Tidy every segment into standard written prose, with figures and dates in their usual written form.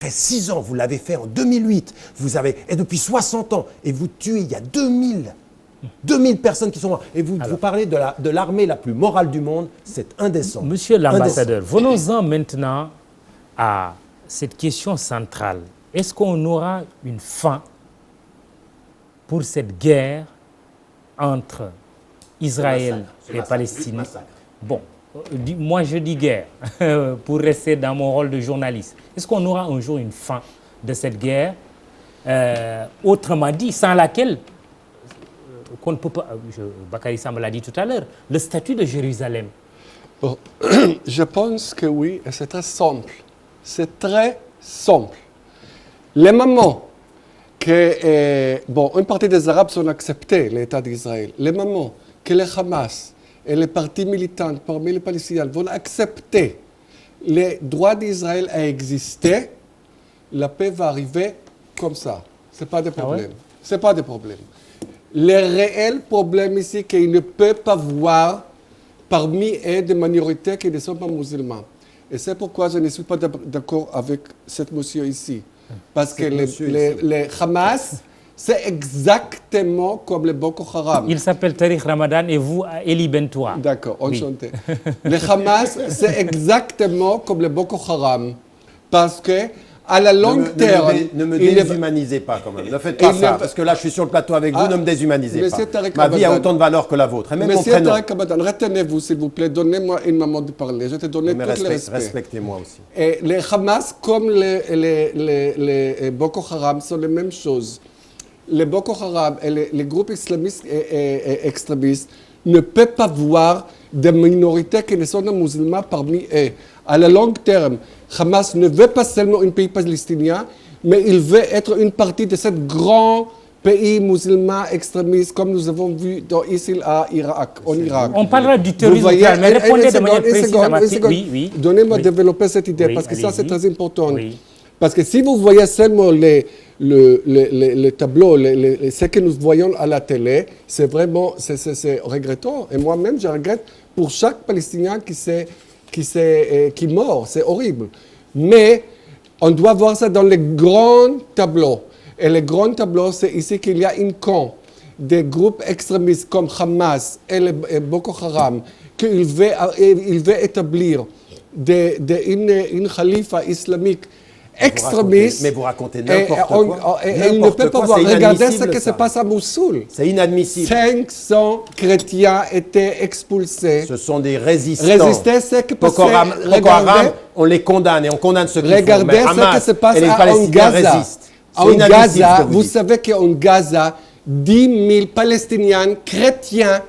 Après 6 ans, vous l'avez fait en 2008, et depuis 60 ans, et vous tuez, il y a 2000 personnes qui sont mortes. Et vous parlez de l'armée la plus morale du monde, c'est indécent. Monsieur l'ambassadeur, venons-en maintenant à cette question centrale. Est-ce qu'on aura une fin pour cette guerre entre Israël et Palestine? Bon, moi je dis guerre, pour rester dans mon rôle de journaliste. Est-ce qu'on aura un jour une fin de cette guerre, autrement dit, sans laquelle qu'on ne peut pas, Bakary Sam l'a dit tout à l'heure, le statut de Jérusalem? Bon, je pense que oui, et c'est très simple. C'est très simple. Les moments que, une partie des Arabes ont accepté l'État d'Israël, les moments que le Hamas et les partis militants parmi les Palestiniens vont accepter les droits d'Israël à exister, la paix va arriver comme ça. Ce n'est pas de problème. Ah ouais? Ce n'est pas de problème. Le réel problème ici, c'est qu'il ne peut pas voir parmi eux des minorités qui ne sont pas musulmans. Et c'est pourquoi je ne suis pas d'accord avec cet monsieur ici. Parce que le Hamas, c'est exactement comme le Boko Haram. Il s'appelle Tariq Ramadan et vous, Eli Bentoua. D'accord, enchanté. Oui. Le Hamas, c'est exactement comme le Boko Haram. Parce que, à la longue terme... Ne me déshumanisez pas quand même. Ne faites pas ça. Parce que là, je suis sur le plateau avec vous, ne me déshumanisez pas. Ma vie a autant de valeur que la vôtre. Et même mon prénom. Tariq Ramadan, retenez-vous s'il vous plaît. Donnez-moi une moment de parler. Je te donne tout le respect. Respectez-moi aussi. Et les Hamas, comme les Boko Haram, sont les mêmes choses. Les Boko Haram et les groupes islamistes et extrémistes ne peuvent pas voir des minorités qui ne sont pas musulmans parmi eux. À la long terme, Hamas ne veut pas seulement un pays palestinien, mais il veut être une partie de ce grand pays musulman extrémiste, comme nous avons vu ici en Irak. On parlera du terrorisme, mais répondez de manière précise à ma question. Oui. Donnez-moi développer cette idée, parce que ça, c'est très important. Oui. Parce que si vous voyez seulement le tableau, ce que nous voyons à la télé, c'est vraiment c'est regrettant. Et moi-même, je regrette pour chaque Palestinien qui meurt. C'est horrible. Mais on doit voir ça dans les grands tableaux. Et le grand tableau, c'est ici qu'il y a une camp des groupes extrémistes comme Hamas et Boko Haram, qu'il veut établir une khalifa islamique extrémiste. Mais vous racontez n'importe quoi. Il ne peut pas voir. Regardez ce qui se passe à Mossoul. C'est inadmissible. 500 chrétiens étaient expulsés. Ce sont des résistants. Résister, c'est que Boko Haram, on les condamne et on condamne ceux qui font. Regardez ce qui se passe en Gaza. En Gaza, vous savez qu'en Gaza, 10 000 Palestiniens chrétiens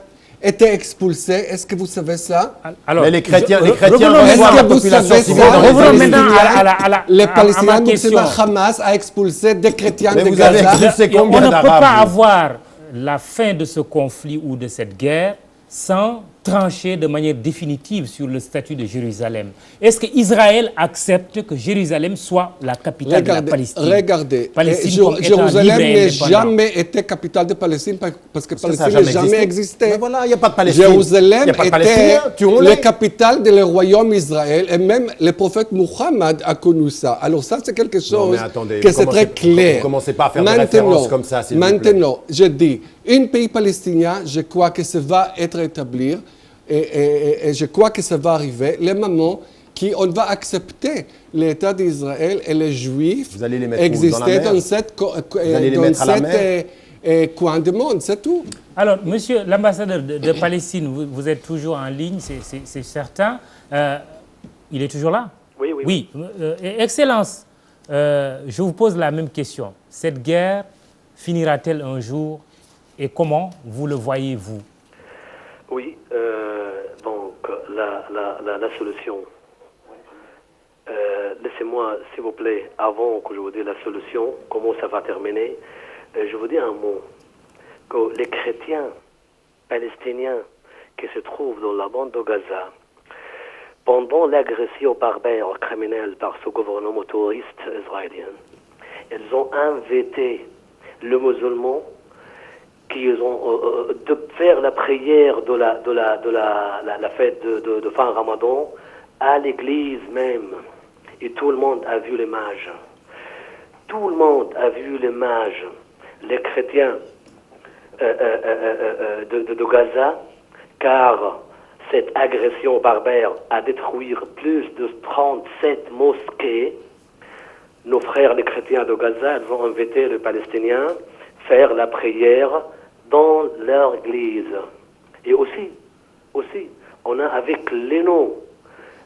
étaient expulsés. Est-ce que vous savez ça? Alors, mais les chrétiens reçoivent la population civile. Revenons maintenant à les Palestiniens musulmans, Hamas a expulsé des chrétiens de Gaza. On ne peut pas avoir la fin de ce conflit ou de cette guerre sans trancher de manière définitive sur le statut de Jérusalem. Est-ce qu'Israël accepte que Jérusalem soit la capitale de la Palestine? Regardez, Jérusalem n'a jamais été capitale de Palestine parce que Palestine n'a jamais existé. Mais voilà, il n'y a pas de Palestine. Jérusalem était la capitale du royaume Israël et même le prophète Muhammad a connu ça. Alors ça, c'est quelque chose que c'est très clair. Vous commencez pas à faire des références comme ça, s'il vous plaît. Maintenant, je dis, un pays palestinien, je crois que ça va être établi. Et je crois que ça va arriver, le moment qu'on va accepter l'État d'Israël et les Juifs exister dans cette coin du monde, c'est tout. Alors, monsieur l'ambassadeur de Palestine, vous êtes toujours en ligne, c'est certain. Il est toujours là? Oui. Excellence, je vous pose la même question. Cette guerre finira-t-elle un jour et comment vous le voyez-vous? Oui, donc la solution. Laissez-moi, s'il vous plaît, avant que je vous dise la solution, comment ça va terminer, je vous dis un mot. Que les chrétiens palestiniens qui se trouvent dans la bande de Gaza, pendant l'agression barbare criminelle par ce gouvernement touriste israélien, ils ont invité le musulman qui ont de faire la prière de la fête de fin Ramadan à l'église même. Et tout le monde a vu l'image. tout le monde a vu l'image, les chrétiens de Gaza, car cette agression barbare a détruit plus de 37 mosquées. Nos frères les chrétiens de Gaza, ils ont invité les Palestiniens à faire la prière dans leur église. Et aussi, on a avec les noms,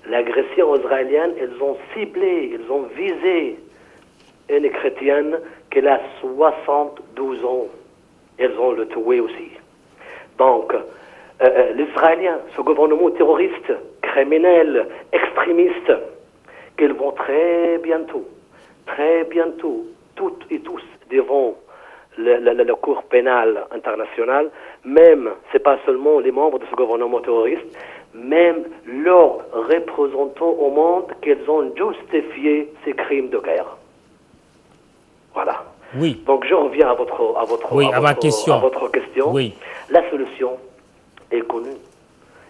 l'agression israélienne, ils ont ciblé, ils ont visé une chrétienne qui a 72 ans. Ils ont le tué aussi. Donc, les Israéliens, ce gouvernement terroriste, criminel, extrémiste, qu'ils vont très bientôt, toutes et tous devant la Cour pénale internationale, même, c'est pas seulement les membres de ce gouvernement terroriste, même leurs représentants au monde qu'ils ont justifié ces crimes de guerre. Voilà. Oui. Donc je reviens à ma question. À votre question. Oui. La solution est connue,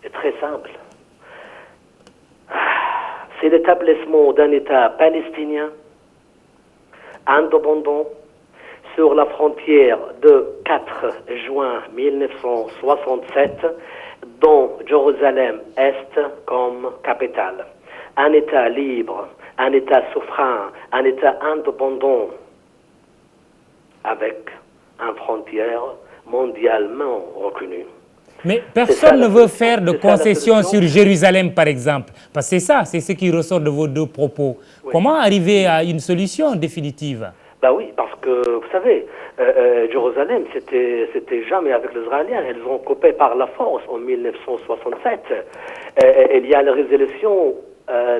est très simple. C'est l'établissement d'un État palestinien indépendant sur la frontière de 4 juin 1967, dont Jérusalem-Est comme capitale. Un État libre, un État souverain, un État indépendant, avec une frontière mondialement reconnue. Mais personne ne veut faire de concessions sur Jérusalem, par exemple. Parce que c'est ce qui ressort de vos deux propos. Oui. Comment arriver à une solution définitive? Oui, parce que, vous savez, Jérusalem, c'était jamais avec les Israéliens. Ils ont coupé par la force en 1967. Il y a la résolution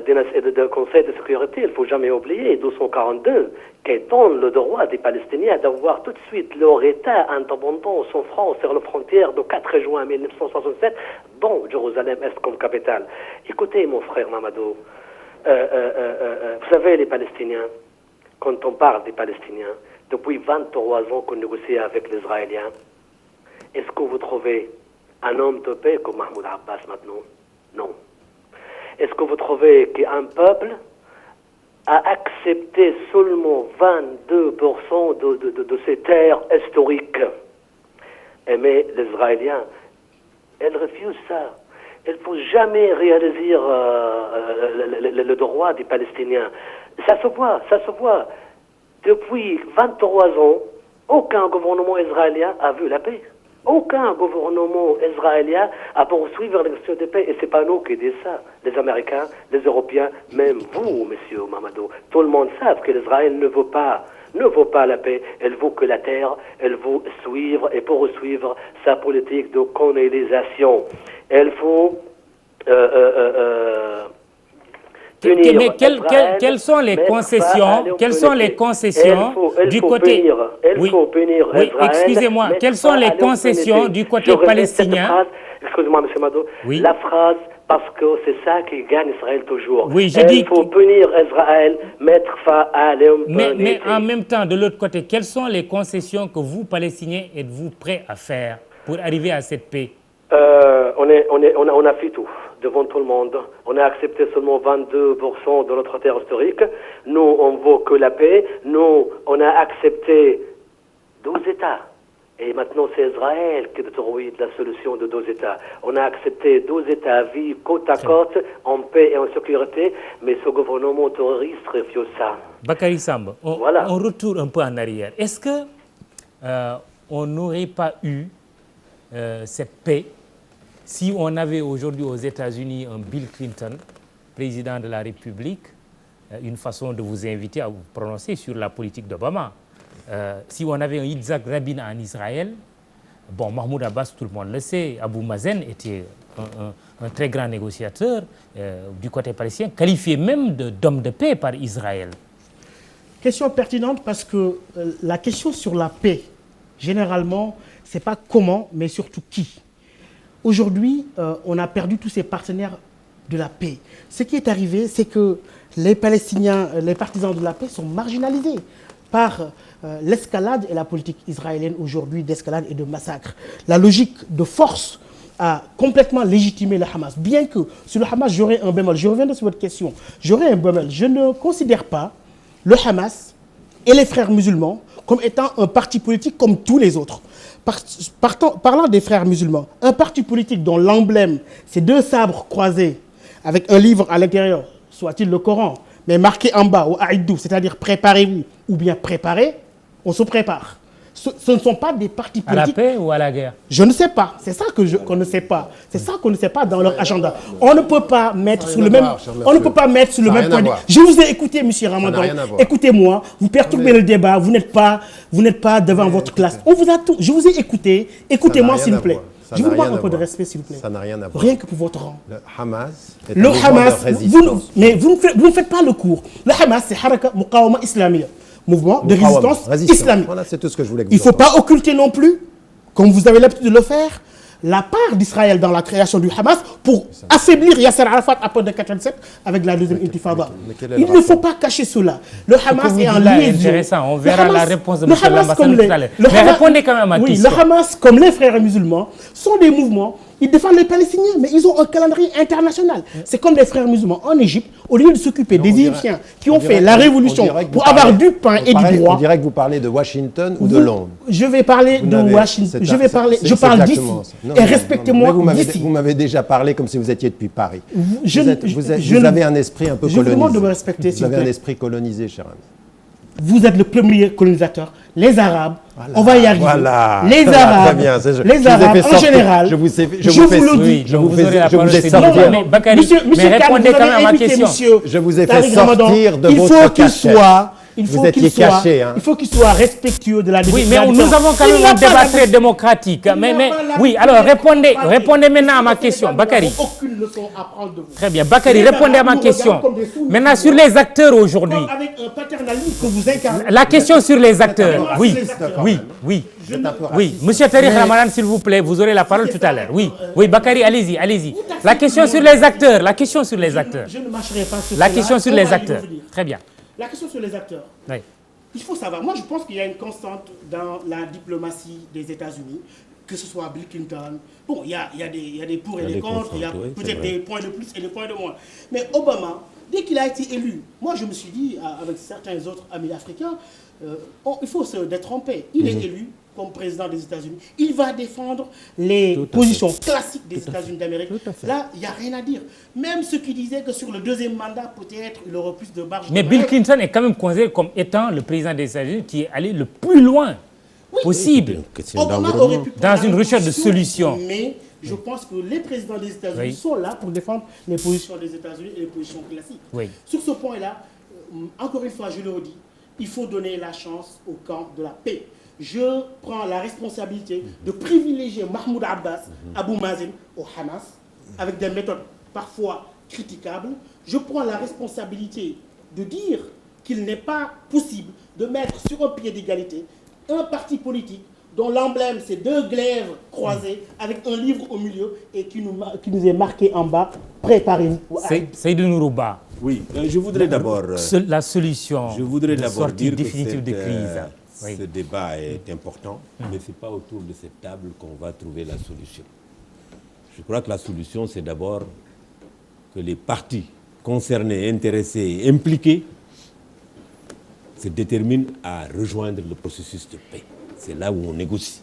du Conseil de sécurité, il ne faut jamais oublier, 242, qui donne le droit des Palestiniens d'avoir tout de suite leur État indépendant sans France sur la frontière de 4 juin 1967, dont Jérusalem-Est comme capitale. Écoutez, mon frère Mamadou, vous savez, les Palestiniens, quand on parle des Palestiniens, depuis 23 ans qu'on négocie avec les Israéliens, est-ce que vous trouvez un homme de paix comme Mahmoud Abbas maintenant? Non. Est-ce que vous trouvez qu'un peuple a accepté seulement 22% de ces terres historiques? Mais les Israéliens, ils refusent ça. Il ne faut jamais réaliser le droit des Palestiniens. Ça se voit. Depuis 23 ans, aucun gouvernement israélien a vu la paix. Aucun gouvernement israélien a poursuivi la question de paix. Et ce n'est pas nous qui disons ça. Les Américains, les Européens, même vous, monsieur Mamadou. Tout le monde sait que l'Israël ne veut pas la paix. Elle veut que la terre, elle veut suivre et poursuivre sa politique de colonisation. Elle faut mais quelles sont les concessions du côté... Il faut punir Israël. Excusez-moi, quelles sont les concessions du côté palestinien? Excusez-moi, M. Mado. Oui. La phrase, parce que c'est ça qui gagne Israël toujours. Oui, il faut punir Israël, mettre fin à l'impunité. Mais en même temps, de l'autre côté, quelles sont les concessions que vous, Palestiniens, êtes-vous prêts à faire pour arriver à cette paix? On a fait tout devant tout le monde. On a accepté seulement 22% de notre terre historique. Nous, on veut que la paix. Nous, on a accepté 12 États. Et maintenant, c'est Israël qui détruit la solution de 12 États. On a accepté 12 États à vivre côte à côte, en paix et en sécurité, mais ce gouvernement terroriste refuse ça. Bakary Samb, on retourne un peu en arrière. Est-ce que on n'aurait pas eu cette paix si on avait aujourd'hui aux États-Unis un Bill Clinton, président de la République, une façon de vous inviter à vous prononcer sur la politique d'Obama. Si on avait un Yitzhak Rabin en Israël, bon, Mahmoud Abbas, tout le monde le sait, Abou Mazen était un très grand négociateur du côté palestinien, qualifié même d'homme de paix par Israël. Question pertinente parce que la question sur la paix, généralement, ce n'est pas comment, mais surtout qui. Aujourd'hui, on a perdu tous ces partenaires de la paix. Ce qui est arrivé, c'est que les Palestiniens, les partisans de la paix sont marginalisés par l'escalade et la politique israélienne aujourd'hui d'escalade et de massacre. La logique de force a complètement légitimé le Hamas. Bien que sur le Hamas, j'aurais un bémol. Je reviendrai sur votre question. J'aurais un bémol. Je ne considère pas le Hamas et les frères musulmans comme étant un parti politique comme tous les autres. Parlant des frères musulmans, un parti politique dont l'emblème, c'est 2 sabres croisés avec un livre à l'intérieur, soit-il le Coran, mais marqué en bas, ou Aïdou, c'est-à-dire préparez-vous, ou bien préparez, on se prépare. Ce ne sont pas des partis politiques. À la paix ou à la guerre? Je ne sais pas. C'est ça qu'on ne sait pas. C'est ça qu'on ne sait pas dans leur agenda. On ne peut pas mettre sur le même. On ne peut pas mettre sur le même point de vue. Je vous ai écouté, Monsieur Ramadan. Écoutez-moi. Vous perturbez le débat. Vous n'êtes pas devant votre classe. On vous a tout. Je vous ai écouté. Écoutez-moi, s'il vous plaît. Je vous demande un peu de respect, s'il vous plaît. Ça n'a rien à voir. Rien que pour votre rang. Le Hamas est Le un mouvement Hamas, de résistance. mais vous ne faites pas le cours. Le Hamas, c'est Haraka Muqawama Islamiyya. Mouvement de résistance islamique. Voilà, c'est tout ce que je voulais que Il ne faut pas occulter non plus, comme vous avez l'habitude de le faire, la part d'Israël dans la création du Hamas pour affaiblir Yasser Arafat après de 87 avec la deuxième intifada. Il ne faut pas cacher cela. Le Hamas est en liaison. Intéressant, on verra la réponse de M. l'ambassadeur tout à l'heure. Mais répondez quand même à ma question. Le Hamas, comme les frères musulmans, sont des mouvements. Ils défendent les Palestiniens, mais ils ont un calendrier international. C'est comme les frères musulmans en Égypte, au lieu de s'occuper des Égyptiens qui ont fait la révolution pour avoir du pain et du droit. On dirait que vous parlez de Washington ou de Londres. Je vais parler de Washington. Je parle d'ici. Et respectez-moi d'ici. Vous m'avez déjà parlé comme si vous étiez depuis Paris. Vous avez un esprit un peu colonisé. Je vous demande de me respecter, vous avez un esprit colonisé, cher ami. Vous êtes le premier colonisateur. Les Arabes, voilà, on va y arriver. Voilà, les Arabes, les Arabes en général. Je vous ai fait sortir. Mais répondez quand même à ma question. Je vous ai fait sortir de votre cachette. Il faut qu'il soit respectueux de la démocratie. Oui, mais nous avons quand même un débat très démocratique. Oui, alors répondez maintenant à ma question. Bakary. Aucune leçon à prendre de vous. Très bien. Bakary, répondez à ma question. Maintenant, sur les acteurs aujourd'hui. Avec un paternalisme que vous incarnez. La question sur les acteurs. Oui. Monsieur Tariq Ramadan, s'il vous plaît, vous aurez la parole tout à l'heure. Oui, Bakary, allez-y. La question sur les acteurs. Je ne marcherai pas sur la question sur les acteurs. Très bien. La question sur les acteurs. Oui. Il faut savoir, moi je pense qu'il y a une constante dans la diplomatie des États-Unis, que ce soit Bill Clinton. Bon, il y a des pour et des contre, il y a peut-être des points de plus et des points de moins. Mais Obama, dès qu'il a été élu, moi je me suis dit, avec certains autres amis africains, il faut se détromper. Il est élu comme président des États-Unis. Il va défendre les positions classiques des États-Unis d'Amérique. Là, il n'y a rien à dire. Même ceux qui disaient que sur le deuxième mandat, peut-être, il aurait plus de marge. Mais Bill Clinton est quand même considéré comme étant le président des États-Unis qui est allé le plus loin possible dans une recherche de solutions. Mais je pense que les présidents des États-Unis sont là pour défendre les positions des États-Unis et les positions classiques. Sur ce point-là, encore une fois, je le redis, il faut donner la chance au camp de la paix. Je prends la responsabilité de privilégier Mahmoud Abbas, Abou Mazen au Hamas, avec des méthodes parfois critiquables. Je prends la responsabilité de dire qu'il n'est pas possible de mettre sur un pied d'égalité un parti politique dont l'emblème c'est 2 glaives croisés avec un livre au milieu et qui nous est marqué en bas, préparez-vous. Seydou Nourouba. Oui, je voudrais d'abord... La solution de sortie définitive de crise. Ce débat est important, mais ce n'est pas autour de cette table qu'on va trouver la solution. Je crois que la solution, c'est d'abord que les partis concernés, intéressés, impliqués, se déterminent à rejoindre le processus de paix. C'est là où on négocie.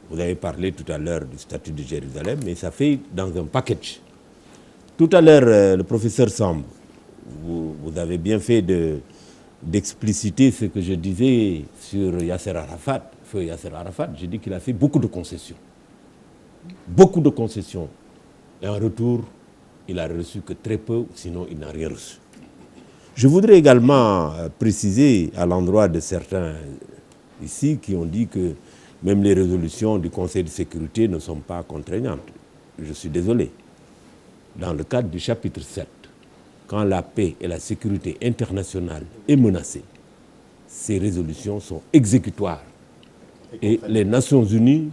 Vous avez parlé tout à l'heure du statut de Jérusalem, mais ça fait dans un package. Tout à l'heure, le professeur Samb, vous avez bien fait d'expliciter ce que je disais sur Yasser Arafat, feu Yasser Arafat. J'ai dit qu'il a fait beaucoup de concessions. Beaucoup de concessions. Et en retour, il a reçu que très peu, sinon il n'a rien reçu. Je voudrais également préciser à l'endroit de certains ici qui ont dit que même les résolutions du Conseil de sécurité ne sont pas contraignantes. Je suis désolé. Dans le cadre du chapitre 7, quand la paix et la sécurité internationale est menacée, ces résolutions sont exécutoires. Et les Nations Unies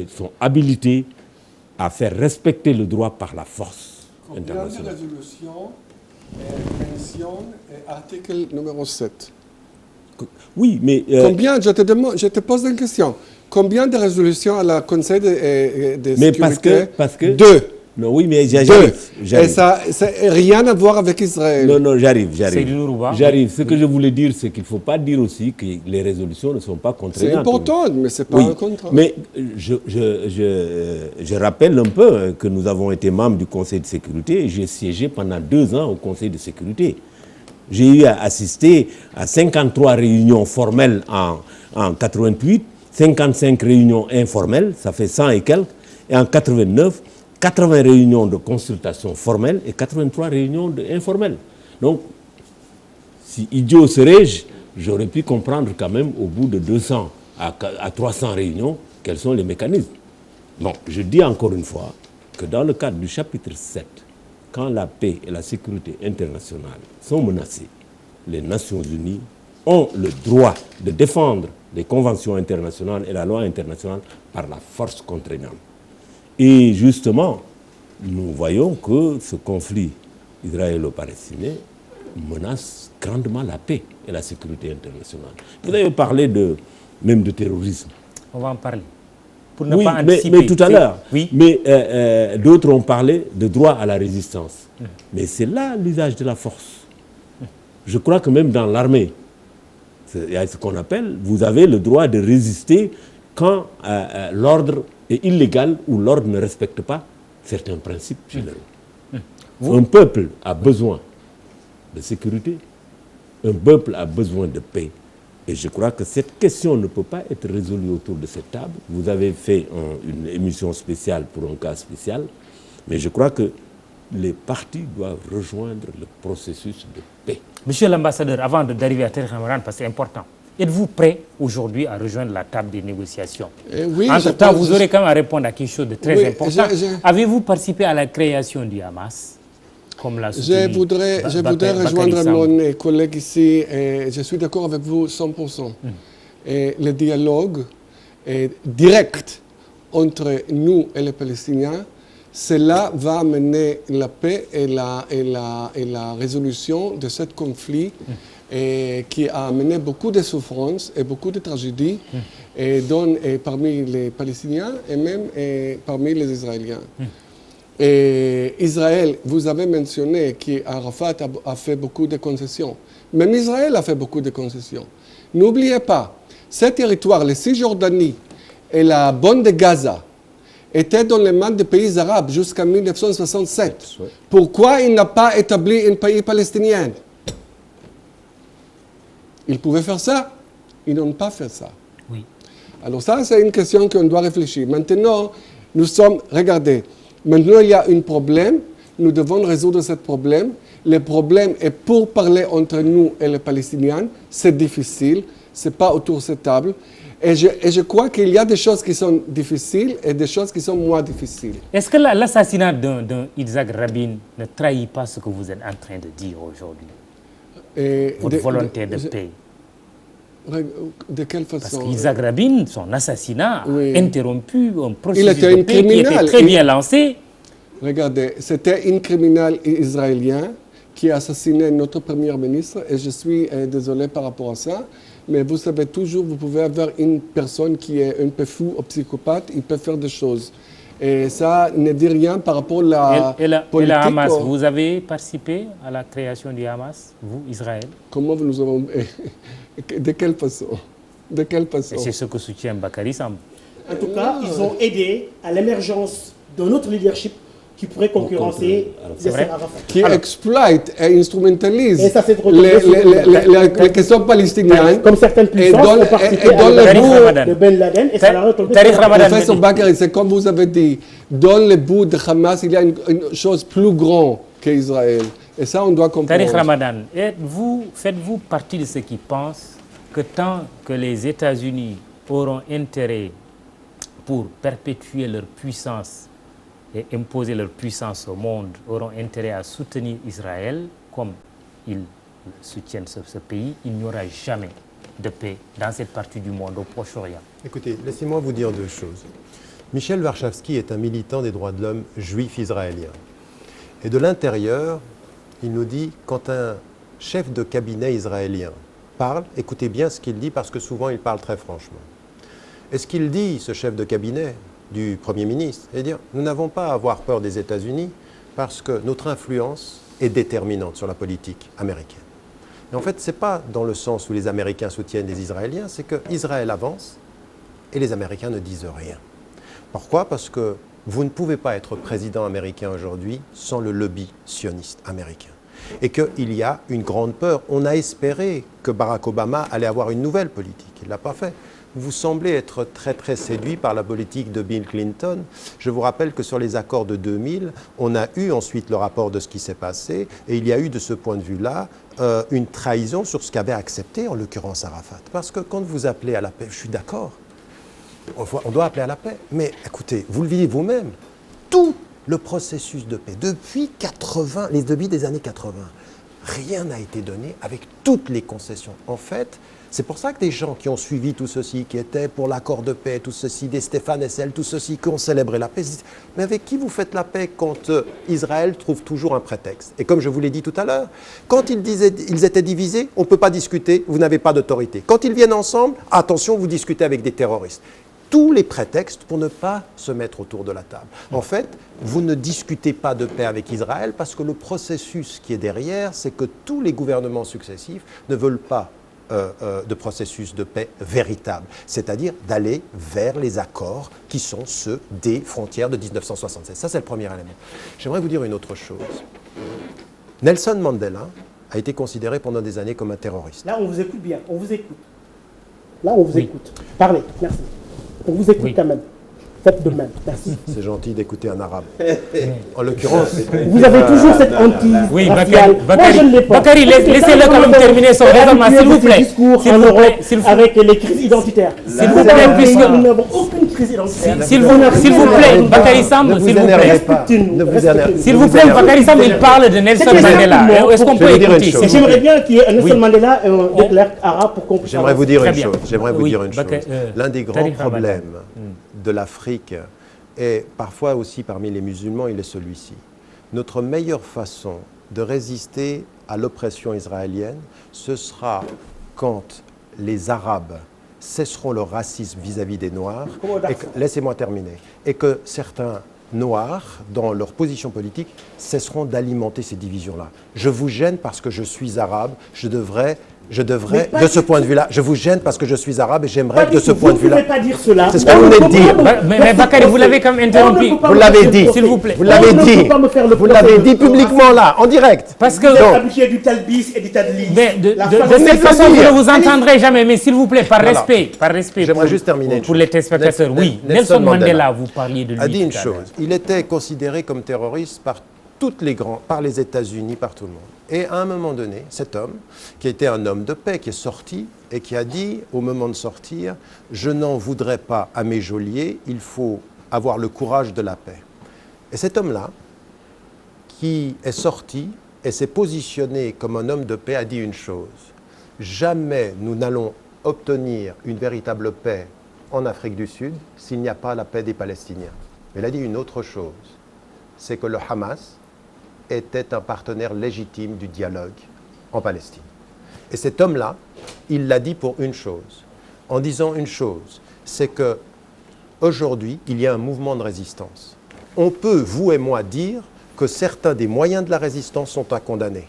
sont habilitées à faire respecter le droit par la force internationale. Combien de résolutions mentionnent l'article numéro 7? Oui, mais... Combien, je te pose une question. Combien de résolutions à la Conseil de sécurité? Parce que 2. Non, oui, mais j'arrive. Et ça n'a rien à voir avec Israël. Non, j'arrive. J'arrive. Ce que je voulais dire, c'est qu'il ne faut pas dire aussi que les résolutions ne sont pas contraignantes. C'est important, mais ce n'est pas un contrat. Mais je rappelle un peu que nous avons été membres du Conseil de sécurité et j'ai siégé pendant 2 ans au Conseil de sécurité. J'ai eu à assister à 53 réunions formelles en 88, 55 réunions informelles, ça fait 100 et quelques, et en 89, 80 réunions de consultation formelles et 83 réunions informelles. Donc, si idiot serais-je, j'aurais pu comprendre quand même au bout de 200 à 300 réunions quels sont les mécanismes. Bon, je dis encore une fois que dans le cadre du chapitre 7, quand la paix et la sécurité internationale sont menacées, les Nations Unies ont le droit de défendre les conventions internationales et la loi internationale par la force contraignante. Et justement, nous voyons que ce conflit israélo-palestinien menace grandement la paix et la sécurité internationale. Vous avez parlé même de terrorisme. On va en parler. Pour ne pas anticiper. Mais tout à l'heure. Oui. Mais d'autres ont parlé de droit à la résistance. Mais c'est là l'usage de la force. Je crois que même dans l'armée, il y a ce qu'on appelle, vous avez le droit de résister quand l'ordre est illégal ou l'ordre ne respecte pas certains principes généraux. Un peuple a besoin de sécurité, un peuple a besoin de paix. Et je crois que cette question ne peut pas être résolue autour de cette table. Vous avez fait une émission spéciale pour un cas spécial, mais je crois que les partis doivent rejoindre le processus de paix. Monsieur l'ambassadeur, avant d'arriver à Tariq Ramadan, parce que c'est important, êtes-vous prêt aujourd'hui à rejoindre la table des négociations? Oui, entre-temps, vous aurez quand même à répondre à quelque chose de très important. Avez-vous participé à la création du Hamas? Comme je voudrais rejoindre mon collègue ici, et je suis d'accord avec vous 100%. Et le dialogue direct entre nous et les Palestiniens, cela va amener la paix et la résolution de ce conflit qui a amené beaucoup de souffrances et beaucoup de tragédies parmi les Palestiniens et même parmi les Israéliens. Et Israël, vous avez mentionné qu'Arafat a fait beaucoup de concessions. Même Israël a fait beaucoup de concessions. N'oubliez pas, ces territoires, les Cisjordanie et la bande de Gaza, étaient dans les mains des pays arabes jusqu'en 1967. Pourquoi il n'a pas établi un pays palestinien? Ils pouvaient faire ça, ils n'ont pas fait ça. Oui. Alors ça, c'est une question qu'on doit réfléchir. Maintenant, regardez, maintenant il y a un problème, nous devons résoudre ce problème. Le problème est pour parler entre nous et les Palestiniens, c'est difficile, ce n'est pas autour de cette table. Et je crois qu'il y a des choses qui sont difficiles et des choses qui sont moins difficiles. Est-ce que l'assassinat d'un Yitzhak Rabin ne trahit pas ce que vous êtes en train de dire aujourd'hui? Votre volonté de paix. De quelle façon? Parce que Yitzhak Rabin, son assassinat a interrompu un processus de paix qui était très bien lancé. Regardez, c'était un criminel israélien qui a assassiné notre premier ministre et je suis désolé par rapport à ça. Mais vous savez toujours, vous pouvez avoir une personne qui est un peu fou ou psychopathe, il peut faire des choses. Et ça ne dit rien par rapport à la politique. Et la Hamas, vous avez participé à la création du Hamas, vous, Israël? Comment nous avons... De quelle façon? De quelle façon? C'est ce que soutient Bakary Samb. En tout cas, ils ont aidé à l'émergence d'un autre leadership qui pourrait concurrencer Yasser Arafat. Qui exploite et instrumentalise les questions palestiniennes. Comme certaines puissances ont participé à de Ben Laden et ça l'a retombé. Professeur Bakary, c'est comme vous avez dit, dans le bout de Hamas, il y a une chose plus grande qu'Israël. Et ça, on doit comprendre. Tariq Ramadan, faites-vous partie de ceux qui pensent que tant que les États-Unis auront intérêt pour perpétuer leur puissance et imposer leur puissance au monde, auront intérêt à soutenir Israël comme ils soutiennent ce pays, il n'y aura jamais de paix dans cette partie du monde, au Proche-Orient. Écoutez, laissez-moi vous dire 2 choses. Michel Warschawski est un militant des droits de l'homme juif israélien. Et de l'intérieur, il nous dit, quand un chef de cabinet israélien parle, écoutez bien ce qu'il dit parce que souvent il parle très franchement. Et ce qu'il dit, ce chef de cabinet, du Premier ministre, et dire nous n'avons pas à avoir peur des États-Unis parce que notre influence est déterminante sur la politique américaine. Et en fait, ce n'est pas dans le sens où les Américains soutiennent les Israéliens, c'est qu'Israël avance et les Américains ne disent rien. Pourquoi? Parce que vous ne pouvez pas être président américain aujourd'hui sans le lobby sioniste américain. Et qu'il y a une grande peur. On a espéré que Barack Obama allait avoir une nouvelle politique. Il ne l'a pas fait. Vous semblez être très très séduit par la politique de Bill Clinton. Je vous rappelle que sur les accords de 2000, on a eu ensuite le rapport de ce qui s'est passé et il y a eu de ce point de vue-là une trahison sur ce qu'avait accepté en l'occurrence Arafat. Parce que quand vous appelez à la paix, je suis d'accord, on doit appeler à la paix. Mais écoutez, vous le vivez vous-même, tout le processus de paix depuis les débuts des années 80, rien n'a été donné avec toutes les concessions. En fait, c'est pour ça que des gens qui ont suivi tout ceci, qui étaient pour l'accord de paix, tout ceci, des Stéphane Hessel, tout ceci, qui ont célébré la paix, se disent mais avec qui vous faites la paix quand Israël trouve toujours un prétexte? Et comme je vous l'ai dit tout à l'heure, quand ils étaient divisés, on ne peut pas discuter, vous n'avez pas d'autorité. Quand ils viennent ensemble, attention, vous discutez avec des terroristes. Tous les prétextes pour ne pas se mettre autour de la table. En fait, vous ne discutez pas de paix avec Israël parce que le processus qui est derrière, c'est que tous les gouvernements successifs ne veulent pas de processus de paix véritable, c'est-à-dire d'aller vers les accords qui sont ceux des frontières de 1976. Ça, c'est le premier élément. J'aimerais vous dire une autre chose. Nelson Mandela a été considéré pendant des années comme un terroriste. Là, on vous écoute bien, on vous écoute. Là, on vous écoute. Parlez, merci. On vous écoute quand même. Faites de même. Merci. C'est gentil d'écouter un arabe. En l'occurrence... Vous avez toujours cette hantise raciale. Moi, je ne l'ai pas. Bakary, laissez-le quand même terminer son raisonnement, s'il vous plaît. Discours en Europe avec les crises identitaires. S'il vous plaît, puisque nous n'avons aucune crise identitaire. S'il vous plaît, Bakary Samb, s'il vous plaît. S'il vous plaît, Bakary Samb, il parle de Nelson Mandela. Est-ce qu'on peut écouter? J'aimerais bien qu'il y ait un Nelson Mandela et un de Klerk arabe pour qu'on puisse... J'aimerais vous dire une chose. L'un des grands problèmes de l'Afrique et parfois aussi parmi les musulmans, il est celui-ci. Notre meilleure façon de résister à l'oppression israélienne, ce sera quand les Arabes cesseront leur racisme vis-à-vis des Noirs, laissez-moi terminer, et que certains Noirs, dans leur position politique, cesseront d'alimenter ces divisions-là. Je vous gêne parce que je suis arabe, je devrais, de ce point de vue-là, je vous gêne parce que je suis arabe et j'aimerais de ce point de vue-là. Vous ne pouvez pas dire cela. C'est ce que vous venez de dire. Mais Bakary, vous l'avez comme interrompu. Vous l'avez dit, s'il vous plaît. Vous l'avez dit. Vous l'avez dit publiquement là, en direct. Parce que... Vous êtes habitué du talbis et du tadlis. Mais de cette façon, vous ne vous entendrez jamais. Mais s'il vous plaît, par respect. J'aimerais juste terminer. Pour les téléspectateurs, oui. Nelson Mandela, vous parliez de lui. A dit une chose. Il était considéré comme terroriste par les États-Unis, par tout le monde. Et à un moment donné, cet homme, qui était un homme de paix, qui est sorti et qui a dit, au moment de sortir, « Je n'en voudrais pas à mes geôliers, il faut avoir le courage de la paix. » Et cet homme-là, qui est sorti et s'est positionné comme un homme de paix, a dit une chose. « Jamais nous n'allons obtenir une véritable paix en Afrique du Sud s'il n'y a pas la paix des Palestiniens. » Mais il a dit une autre chose, c'est que le Hamas était un partenaire légitime du dialogue en Palestine. Et cet homme-là, il l'a dit pour une chose. En disant une chose, c'est qu'aujourd'hui, il y a un mouvement de résistance. On peut, vous et moi, dire que certains des moyens de la résistance sont à condamner.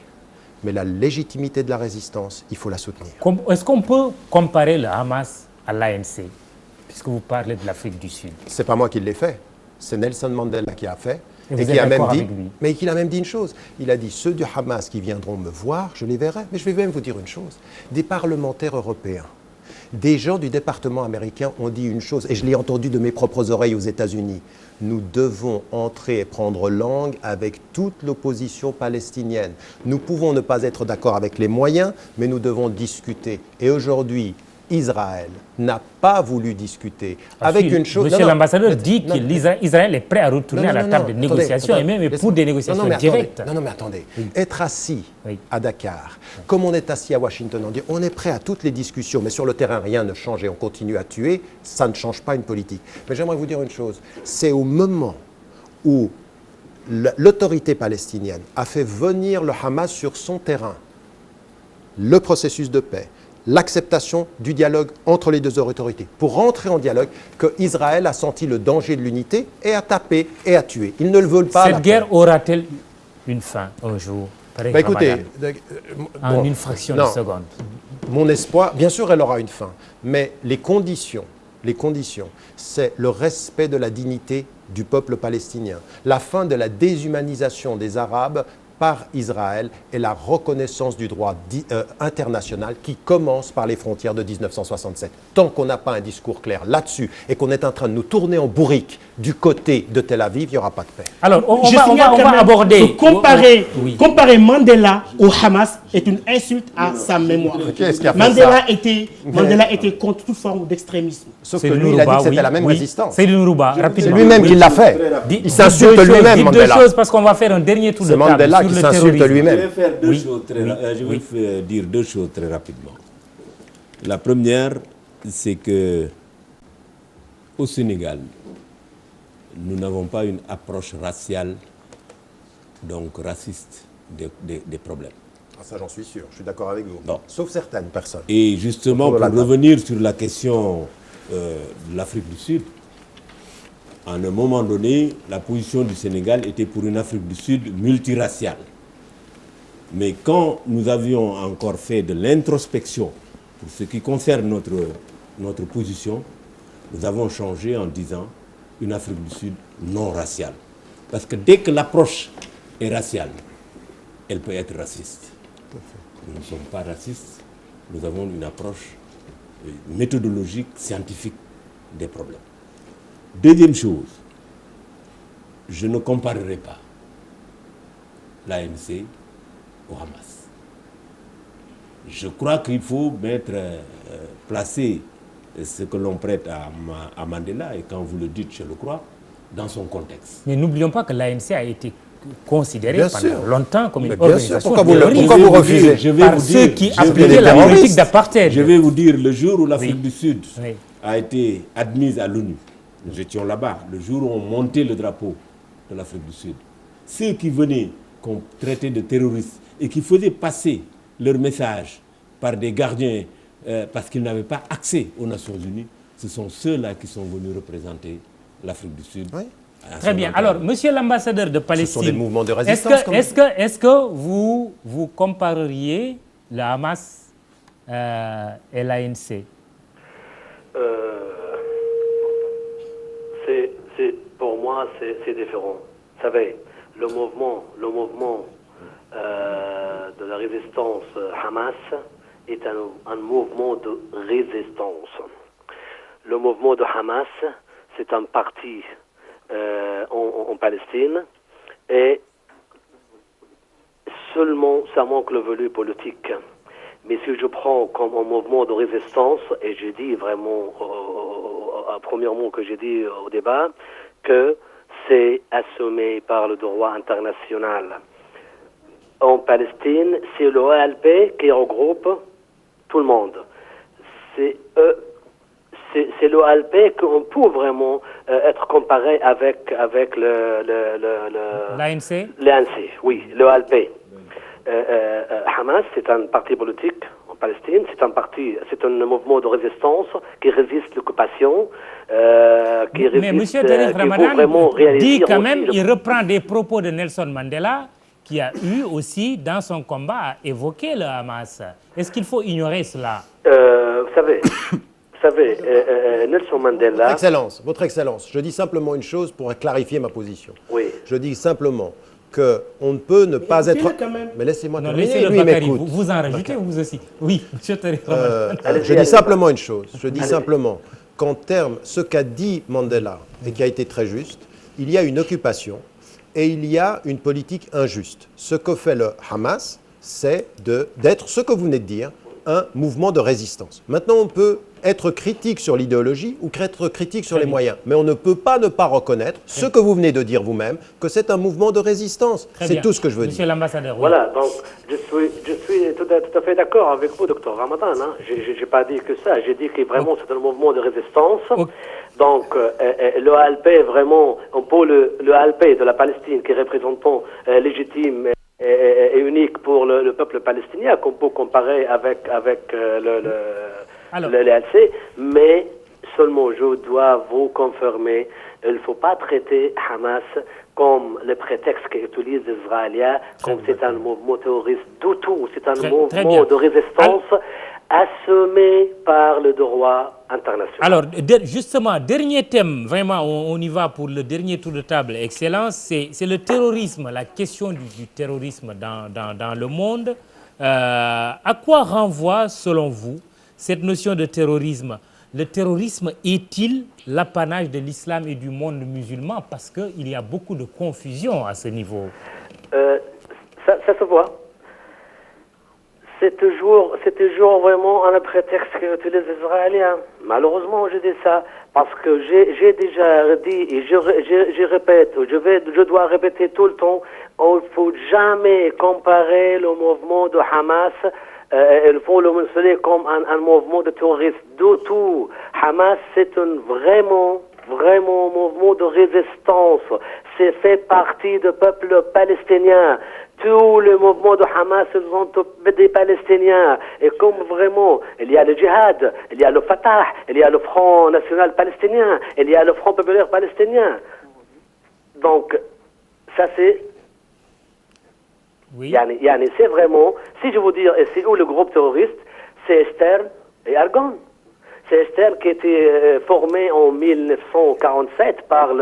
Mais la légitimité de la résistance, il faut la soutenir. Est-ce qu'on peut comparer le Hamas à l'ANC, puisque vous parlez de l'Afrique du Sud? Ce n'est pas moi qui l'ai fait. C'est Nelson Mandela qui a fait. Et qui a même dit, mais qu'il a même dit une chose. Il a dit, ceux du Hamas qui viendront me voir, je les verrai. Mais je vais même vous dire une chose. Des parlementaires européens, des gens du département américain ont dit une chose, et je l'ai entendu de mes propres oreilles aux États-Unis. Nous devons entrer et prendre langue avec toute l'opposition palestinienne. Nous pouvons ne pas être d'accord avec les moyens, mais nous devons discuter. Et aujourd'hui, Israël n'a pas voulu discuter avec une chose... Monsieur l'ambassadeur dit qu'Israël est prêt à retourner à la table de négociation et même pour des négociations directes. Non, mais attendez. Être assis à Dakar, comme on est assis à Washington, on est prêt à toutes les discussions, mais sur le terrain, rien ne change et on continue à tuer, ça ne change pas une politique. Mais j'aimerais vous dire une chose, c'est au moment où l'autorité palestinienne a fait venir le Hamas sur son terrain, le processus de paix, l'acceptation du dialogue entre les deux autorités. Pour rentrer en dialogue, qu'Israël a senti le danger de l'unité et a tapé et a tué. Ils ne le veulent pas. Cette guerre aura-t-elle une fin un jour? Écoutez, en une fraction de seconde. Mon espoir, bien sûr, elle aura une fin, mais les conditions, c'est le respect de la dignité du peuple palestinien, la fin de la déshumanisation des Arabes par Israël et la reconnaissance du droit international qui commence par les frontières de 1967. Tant qu'on n'a pas un discours clair là-dessus et qu'on est en train de nous tourner en bourrique du côté de Tel Aviv, il n'y aura pas de paix. Alors, on va aborder... Comparer Mandela au Hamas est une insulte à sa mémoire. Mandela était contre toute forme d'extrémisme. Sauf que lui, il a dit que c'était la même résistance. C'est lui-même qui l'a fait. Il s'insulte lui-même, Mandela. Dites deux choses parce qu'on va faire un dernier tour de table. Mandela qui s'insulte lui-même. Je vais dire deux choses très rapidement. La première, c'est que au Sénégal, nous n'avons pas une approche raciale, donc raciste, des problèmes. Ah, ça, j'en suis sûr, je suis d'accord avec vous. Non. Sauf certaines personnes. Et justement, pour revenir sur la question de l'Afrique du Sud, à un moment donné, la position du Sénégal était pour une Afrique du Sud multiraciale. Mais quand nous avions encore fait de l'introspection pour ce qui concerne notre position, nous avons changé en disant une Afrique du Sud non raciale. Parce que dès que l'approche est raciale, elle peut être raciste. Nous ne sommes pas racistes, nous avons une approche méthodologique, scientifique des problèmes. Deuxième chose, je ne comparerai pas l'ANC au Hamas. Je crois qu'il faut placer ce que l'on prête à Mandela, et quand vous le dites, je le crois, dans son contexte. Mais n'oublions pas que l'ANC a été considérée pendant longtemps comme une organisation pourquoi vous refusez par ceux qui appliquaient la politique d'apartheid. Je vais vous dire, le jour où l'Afrique du Sud a été admise à l'ONU, nous étions là-bas, le jour où on montait le drapeau de l'Afrique du Sud, ceux qui venaient qu'on traitait de terroristes et qui faisaient passer leur message par des gardiens parce qu'ils n'avaient pas accès aux Nations Unies, ce sont ceux-là qui sont venus représenter l'Afrique du Sud. Oui. Très bien. Alors, monsieur l'ambassadeur de Palestine, ce sont des mouvements de résistance. Est-ce que vous compareriez le Hamas et l'ANC? Pour moi, c'est différent. Vous savez, le mouvement de la résistance Hamas est un mouvement de résistance. Le mouvement de Hamas, c'est un parti en Palestine et seulement ça manque le volet politique. Mais si je prends comme un mouvement de résistance, et j'ai dit vraiment, premièrement que j'ai dit au débat, que c'est assumé par le droit international. En Palestine, c'est l'OLP qui regroupe tout le monde. C'est l'OLP qu'on peut vraiment être comparé avec l'ANC. L'ANC, oui, l'OLP. Hamas, c'est un parti politique en Palestine, c'est un mouvement de résistance qui résiste l'occupation, mais M. Tarek Ramadan dit quand même, il reprend des propos de Nelson Mandela, qui a eu aussi, dans son combat, à évoquer le Hamas. Est-ce qu'il faut ignorer cela? Vous savez, Nelson Mandela... Votre Excellence, je dis simplement une chose pour clarifier ma position. Oui. Je dis simplement qu'on ne peut ne pas être... Mais laissez-moi terminer, lui, il m'écoute. Vous en rajoutez, vous aussi. Oui, M. Tarek Ramadan. Je dis simplement une chose. Je dis simplement qu'en termes, ce qu'a dit Mandela, et qui a été très juste, il y a une occupation et il y a une politique injuste. Ce que fait le Hamas, c'est d'être, ce que vous venez de dire, un mouvement de résistance. Maintenant, on peut être critique sur l'idéologie ou être critique sur les moyens, mais on ne peut pas ne pas reconnaître ce que vous venez de dire vous-même, que c'est un mouvement de résistance. C'est tout ce que je veux dire. Monsieur l'ambassadeur. Oui. Voilà, donc je suis tout à fait d'accord avec vous, docteur Ramadan. Hein. Je n'ai pas dit que ça, j'ai dit que vraiment c'est un mouvement de résistance. Donc l'OLP, vraiment, on peut le ALP de la Palestine qui est représentant légitime est unique pour le peuple palestinien, qu'on peut comparer avec le LC, mais seulement je dois vous confirmer, il ne faut pas traiter Hamas comme le prétexte qu'utilisent les Israéliens, comme c'est un mouvement terroriste du tout, c'est un mouvement de résistance assumé par le droit international. Alors, justement, dernier thème, vraiment, on y va pour le dernier tour de table, Excellence, c'est le terrorisme, la question du terrorisme dans le monde. À quoi renvoie, selon vous, cette notion de terrorisme? Le terrorisme est-il l'apanage de l'islam et du monde musulman? Parce qu'il y a beaucoup de confusion à ce niveau. Ça se voit. C'est toujours vraiment un prétexte qu'utilisent les Israéliens. Malheureusement, je dis ça parce que j'ai déjà dit et je répète, je dois répéter tout le temps, il ne faut jamais comparer le mouvement de Hamas. Il faut le mentionner comme un mouvement de terroristes du tout. Hamas, c'est un vraiment mouvement de résistance. C'est fait partie du peuple palestinien. Tous les mouvements de Hamas sont des Palestiniens. Et comme vraiment, il y a le djihad, il y a le Fatah, il y a le Front National Palestinien, il y a le Front Populaire Palestinien. Donc, ça c'est... Oui. Yani, c'est vraiment, si je vous dis, c'est où le groupe terroriste, c'est Stern et Argon. C'est Stern qui a été formé en 1947 par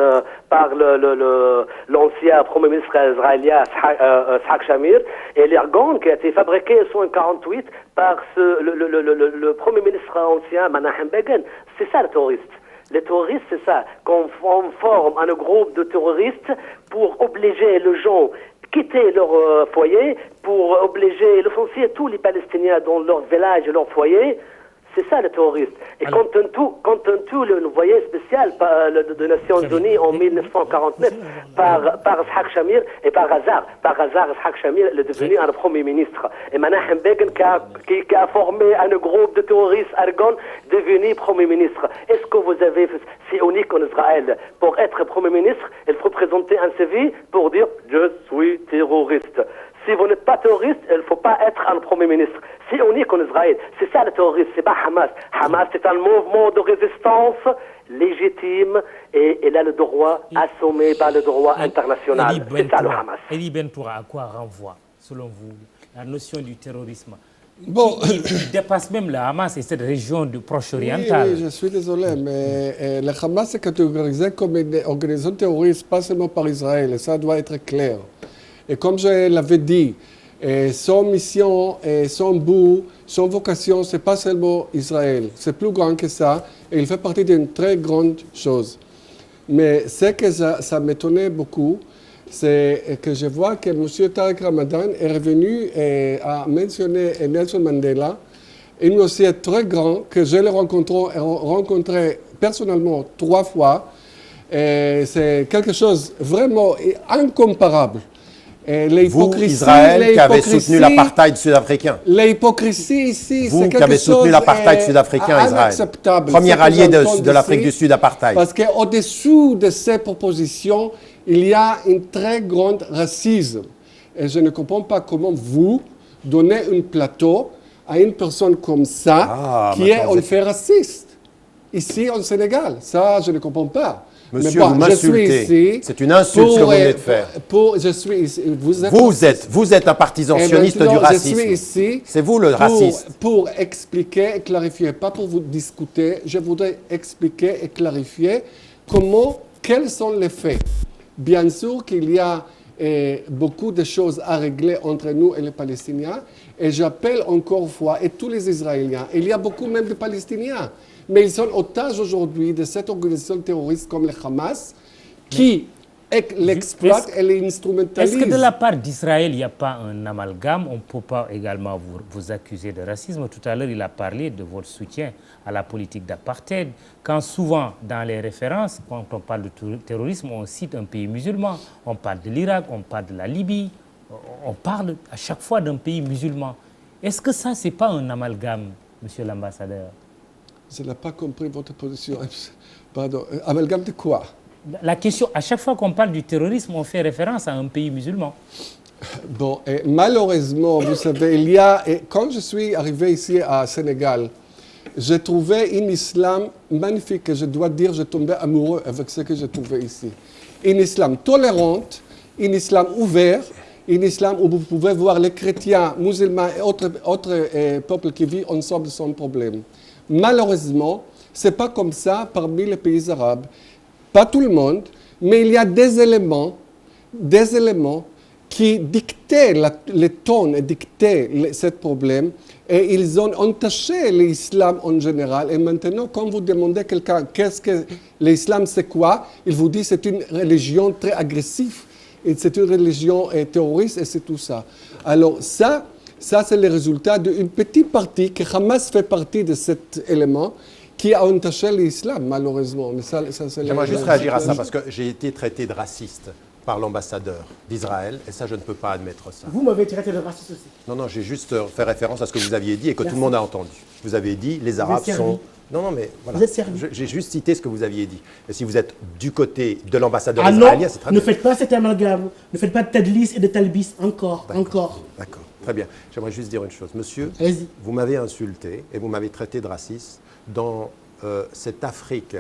l'ancien Premier ministre israélien Yitzhak Shamir, et l'Argon qui a été fabriqué en 1948 par le Premier ministre ancien Menachem Begin. C'est ça le terroriste. Les terroristes, c'est ça, qu'on forme un groupe de terroristes pour obliger les gens quitter leur foyer, pour obliger l'essentiel tous les Palestiniens dans leur village et leur foyer. C'est ça le terroriste. Et quand on tue le voyer spécial des Nations Unies en 1949 par Yitzhak Shamir et par hasard Yitzhak Shamir est devenu un premier ministre. Et Menachem Begin qui a formé un groupe de terroristes Argon devenu premier ministre. Est-ce que vous avez, c'est unique en Israël, pour être premier ministre, il faut présenter un CV pour dire je suis terroriste. Si vous n'êtes pas terroriste, il ne faut pas être un premier ministre. C'est unique en Israël. C'est ça le terrorisme, c'est pas Hamas. Hamas, c'est un mouvement de résistance légitime et il a le droit assumé par le droit international. C'est ça le Hamas. Eli Bentoura, à quoi renvoie, selon vous, la notion du terrorisme qui dépasse même le Hamas et cette région du Proche-Oriental? Oui, je suis désolé, mais le Hamas est catégorisé comme une organisation terroriste, pas seulement par Israël, et ça doit être clair. Et comme je l'avais dit, son mission, son but, son vocation, ce n'est pas seulement Israël. C'est plus grand que ça et il fait partie d'une très grande chose. Mais ce que ça m'étonnait beaucoup, c'est que je vois que M. Tariq Ramadan est revenu et a mentionné Nelson Mandela, un monsieur très grand que je l'ai rencontré personnellement 3 fois. C'est quelque chose vraiment incomparable. Vous, Israël, qui avez soutenu l'apartheid sud-africain. L'hypocrisie ici, vous qui avez soutenu l'apartheid sud-africain, Israël. Premier allié de l'Afrique du Sud apartheid. Parce qu'au-dessous de ces propositions, il y a un très grand racisme. Et je ne comprends pas comment vous donnez un plateau à une personne comme ça, qui est en fait raciste, ici au Sénégal. Ça, je ne comprends pas. Monsieur, vous m'insultez. C'est une insulte que vous venez de faire. Je suis ici. Vous êtes un partisan sioniste du racisme. Je suis ici. C'est vous le raciste. Pour expliquer et clarifier, pas pour vous discuter. Je voudrais expliquer et clarifier quels sont les faits. Bien sûr qu'il y a beaucoup de choses à régler entre nous et les Palestiniens. Et j'appelle encore une fois, et tous les Israéliens, il y a beaucoup même de Palestiniens. Mais ils sont otages aujourd'hui de cette organisation terroriste comme le Hamas, qui l'exploite et l'instrumentalise. Est-ce que de la part d'Israël, il n'y a pas un amalgame? On ne peut pas également vous accuser de racisme. Tout à l'heure, il a parlé de votre soutien à la politique d'apartheid. Quand souvent, dans les références, quand on parle de terrorisme, on cite un pays musulman. On parle de l'Irak, on parle de la Libye. On parle à chaque fois d'un pays musulman. Est-ce que ça, ce n'est pas un amalgame, monsieur l'ambassadeur? Je n'ai pas compris votre position. Pardon. Amalgame de quoi? La question, à chaque fois qu'on parle du terrorisme, on fait référence à un pays musulman. Bon, et malheureusement, vous savez, quand je suis arrivé ici à Sénégal, j'ai trouvé un islam magnifique et je dois dire que je tombais amoureux avec ce que j'ai trouvé ici. Un islam tolérant, un islam ouvert, un islam où vous pouvez voir les chrétiens, musulmans et autres peuples qui vivent ensemble sans problème. Malheureusement, ce n'est pas comme ça parmi les pays arabes. Pas tout le monde, mais il y a des éléments qui dictaient les tons et dictaient ce problème. Et ils ont entaché l'islam en général. Et maintenant, quand vous demandez à quelqu'un qu'est-ce que l'islam, c'est quoi, il vous dit que c'est une religion très agressive. Et c'est une religion terroriste et c'est tout ça. Alors ça c'est le résultat d'une petite partie, que Hamas fait partie de cet élément, qui a entaché l'islam, malheureusement. J'aimerais juste réagir à ça, parce que j'ai été traité de raciste par l'ambassadeur d'Israël, et ça, je ne peux pas admettre ça. Vous m'avez traité de raciste aussi. Non, j'ai juste fait référence à ce que vous aviez dit et que tout le monde a entendu. Vous avez dit, les Arabes sont... Non, mais voilà. Vous êtes servi. J'ai juste cité ce que vous aviez dit. Et si vous êtes du côté de l'ambassadeur israélien, c'est très bien. bien. Ne faites pas cet amalgame. Ne faites pas de tadlis et de talbis. Encore. D'accord, très bien. J'aimerais juste dire une chose. Monsieur, vous m'avez insulté et vous m'avez traité de raciste dans cette Afrique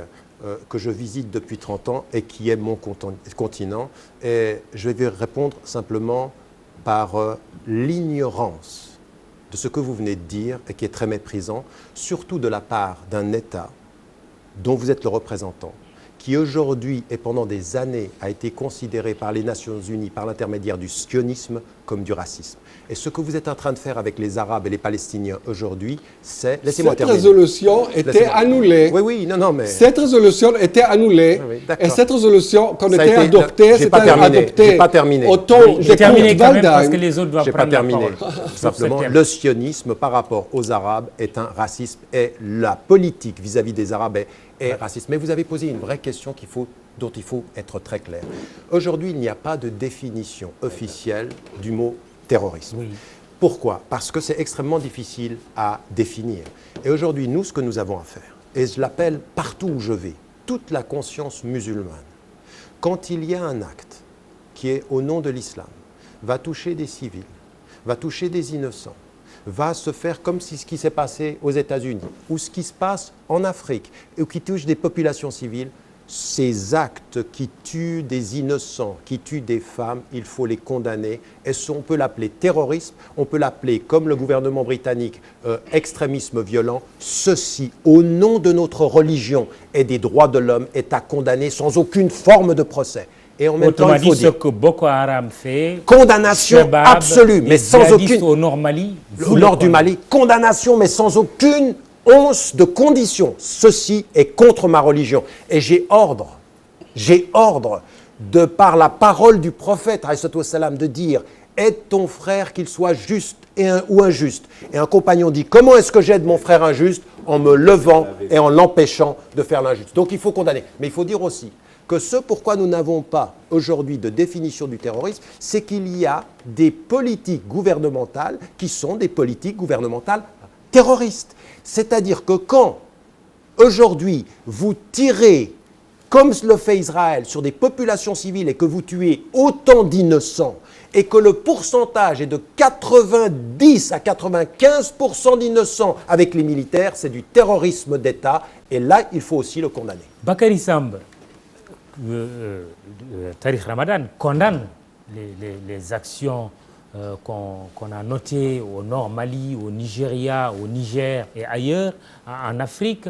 que je visite depuis 30 ans et qui est mon continent. Et je vais répondre simplement par l'ignorance de ce que vous venez de dire et qui est très méprisant, surtout de la part d'un État dont vous êtes le représentant, qui aujourd'hui et pendant des années a été considéré par les Nations Unies, par l'intermédiaire du sionisme, comme du racisme. Et ce que vous êtes en train de faire avec les Arabes et les Palestiniens aujourd'hui, c'est... Laissez-moi terminer. Cette résolution était annulée. Oui, non, mais... Cette résolution était annulée. Oui, et cette résolution, quand elle était adoptée, c'était adopté. J'ai pas terminé. Au temps j'ai terminé quand même parce que les autres doivent prendre la parole. Simplement, le sionisme par rapport aux Arabes est un racisme et la politique vis-à-vis des Arabes est raciste. Mais vous avez posé une vraie question dont il faut être très clair. Aujourd'hui, il n'y a pas de définition officielle du mot terrorisme. Oui. Pourquoi? Parce que c'est extrêmement difficile à définir. Et aujourd'hui, nous, ce que nous avons à faire, et je l'appelle partout où je vais, toute la conscience musulmane, quand il y a un acte qui est au nom de l'islam, va toucher des civils, va toucher des innocents, va se faire comme si ce qui s'est passé aux États-Unis ou ce qui se passe en Afrique ou qui touche des populations civiles, ces actes qui tuent des innocents, qui tuent des femmes, il faut les condamner. Et on peut l'appeler terrorisme, on peut l'appeler, comme le gouvernement britannique, extrémisme violent. Ceci, au nom de notre religion et des droits de l'homme, est à condamner sans aucune forme de procès. Et en même temps, il faut dire ce que Boko Haram fait, condamnation Shabab, absolue, mais sans aucune... au nord Mali, au nord du Mali, condamnation, mais sans aucune once de condition. Ceci est contre ma religion. Et j'ai ordre, de par la parole du prophète, de dire « aide ton frère qu'il soit juste ou injuste ». Et un compagnon dit « comment est-ce que j'aide mon frère injuste ?» En me levant et en l'empêchant de faire l'injuste. Donc il faut condamner. Mais il faut dire aussi que ce pourquoi nous n'avons pas aujourd'hui de définition du terrorisme, c'est qu'il y a des politiques gouvernementales qui sont des politiques gouvernementales terroristes. C'est-à-dire que quand, aujourd'hui, vous tirez, comme le fait Israël, sur des populations civiles et que vous tuez autant d'innocents, et que le pourcentage est de 90 à 95% d'innocents avec les militaires, c'est du terrorisme d'État, et là, il faut aussi le condamner. Bakary Samb, Tariq Ramadan condamne les actions qu'on a notées au nord Mali, au Nigeria, au Niger et ailleurs, en Afrique.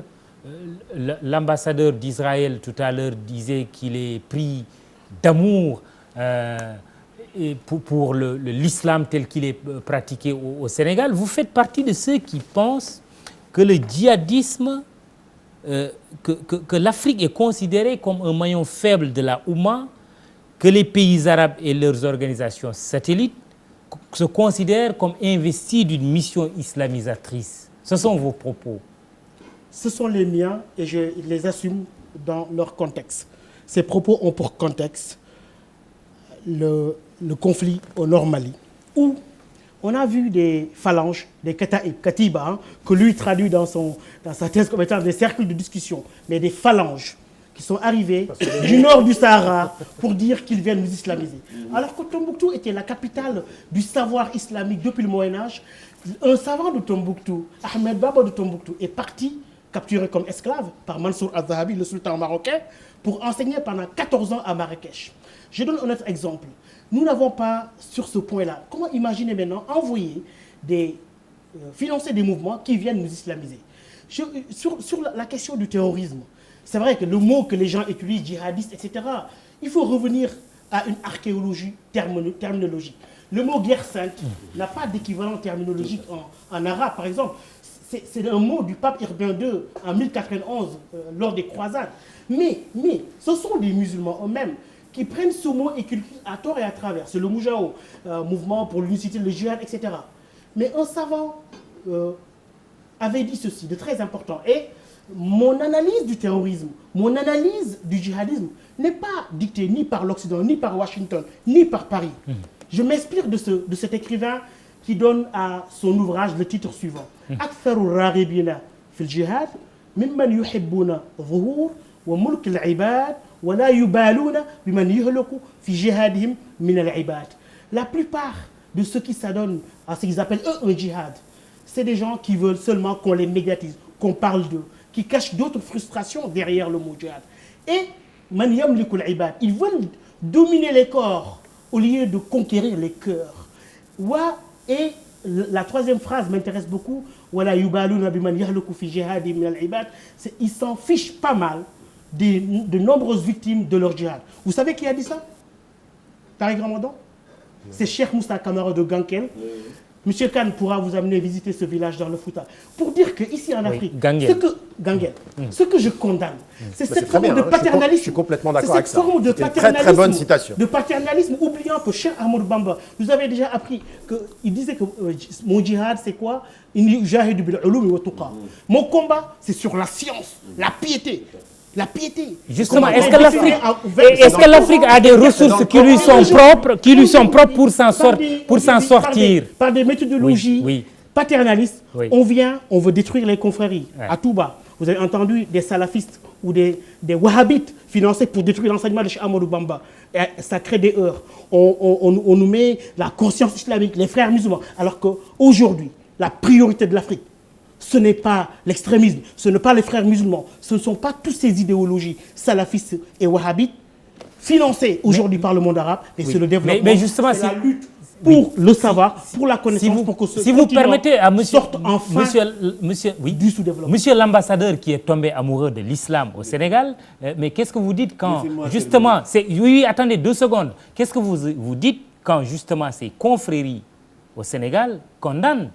L'ambassadeur d'Israël tout à l'heure disait qu'il est pris d'amour pour l'islam tel qu'il est pratiqué au Sénégal. Vous faites partie de ceux qui pensent que le djihadisme, que l'Afrique est considérée comme un maillon faible de la Oumma, que les pays arabes et leurs organisations satellites se considèrent comme investis d'une mission islamisatrice. Ce sont vos propos. Ce sont les miens et je les assume dans leur contexte. Ces propos ont pour contexte le conflit au nord Mali, où on a vu des phalanges, des Katiba, que lui traduit dans sa thèse comme étant des cercles de discussion, mais des phalanges qui sont arrivés du nord du Sahara pour dire qu'ils viennent nous islamiser. Alors que Tombouctou était la capitale du savoir islamique depuis le Moyen-Âge, un savant de Tombouctou, Ahmed Baba de Tombouctou, est parti, capturé comme esclave par Mansour al-Zahabi, le sultan marocain, pour enseigner pendant 14 ans à Marrakech. Je donne un autre exemple. Nous n'avons pas, sur ce point-là, comment imaginer maintenant envoyer financer des mouvements qui viennent nous islamiser. Sur la question du terrorisme, c'est vrai que le mot que les gens utilisent, djihadiste, etc., il faut revenir à une archéologie terminologique. Le mot guerre sainte n'a pas d'équivalent terminologique en arabe, par exemple. C'est un mot du pape Urbain II en 1091, lors des croisades. Mais ce sont des musulmans eux-mêmes qui prennent ce mot et qui l'utilisent à tort et à travers. C'est le Moujao, mouvement pour l'unicité, le djihad, etc. Mais un savant avait dit ceci, de très important. Et mon analyse du terrorisme, mon analyse du djihadisme n'est pas dictée ni par l'Occident, ni par Washington, ni par Paris. Je m'inspire de cet écrivain qui donne à son ouvrage le titre suivant. Aktharu raribina fil jihad mimman yuhibbuna zuhur wa mulk al-ibad wa la yubaluna biman yuhlaku fi jihadihim min al-ibad. La plupart de ceux qui s'adonnent à ce qu'ils appellent eux un djihad, c'est des gens qui veulent seulement qu'on les médiatise, qu'on parle d'eux, qui cachent d'autres frustrations derrière le mot djihad. Et man yamliku al-ibad, ils veulent dominer les corps au lieu de conquérir les cœurs. Et la troisième phrase m'intéresse beaucoup. Ils s'en fichent pas mal de nombreuses victimes de leur djihad. Vous savez qui a dit ça? Tariq Ramadan? C'est Cheikh Moussa Kamara de Gankel. Monsieur Khan pourra vous amener visiter ce village dans le Fouta. Pour dire qu'ici en Afrique, ce que je condamne, c'est cette forme de paternalisme. Je suis complètement d'accord avec ça. C'est une très très bonne citation. De paternalisme, oubliant que Cheikh Ahmadou Bamba, vous avez déjà appris qu'il disait que mon djihad, c'est quoi? Mon combat, c'est sur la science, la piété. La piété. Justement, est-ce que l'Afrique a des ressources qui lui sont propres, pour s'en sortir? Par des méthodologies paternalistes, on veut détruire les confréries. À Touba, vous avez entendu des salafistes ou des wahhabites financés pour détruire l'enseignement de Cheikh Ahmadou Bamba. Et ça crée des heurts. On nous met la conscience islamique, les frères musulmans. Alors qu'aujourd'hui, la priorité de l'Afrique, ce n'est pas l'extrémisme, ce n'est pas les frères musulmans, ce ne sont pas toutes ces idéologies salafistes et wahhabites financées aujourd'hui par le monde arabe, mais c'est le développement, mais justement, c'est la lutte pour le savoir, pour la connaissance, pour que si vous permettez à monsieur du sous-développement. Monsieur l'ambassadeur qui est tombé amoureux de l'islam au Sénégal, mais qu'est-ce que vous dites quand justement, attendez 2 secondes, qu'est-ce que vous dites quand justement ces confréries au Sénégal condamnent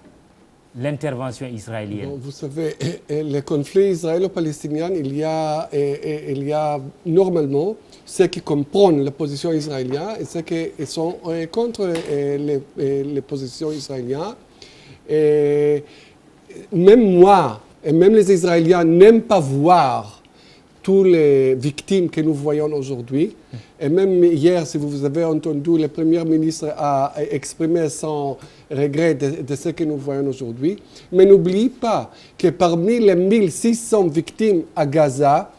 l'intervention israélienne? Vous savez, les conflits israélo-palestiniens, il y a normalement ceux qui comprennent la position israélienne et ceux qui sont contre les positions israéliennes. Et même moi, et même les Israéliens n'aiment pas voir toutes les victimes que nous voyons aujourd'hui. Et même hier, si vous avez entendu, le Premier ministre a exprimé son regret de ce que nous voyons aujourd'hui. Mais n'oubliez pas que parmi les 1600 victimes à Gaza,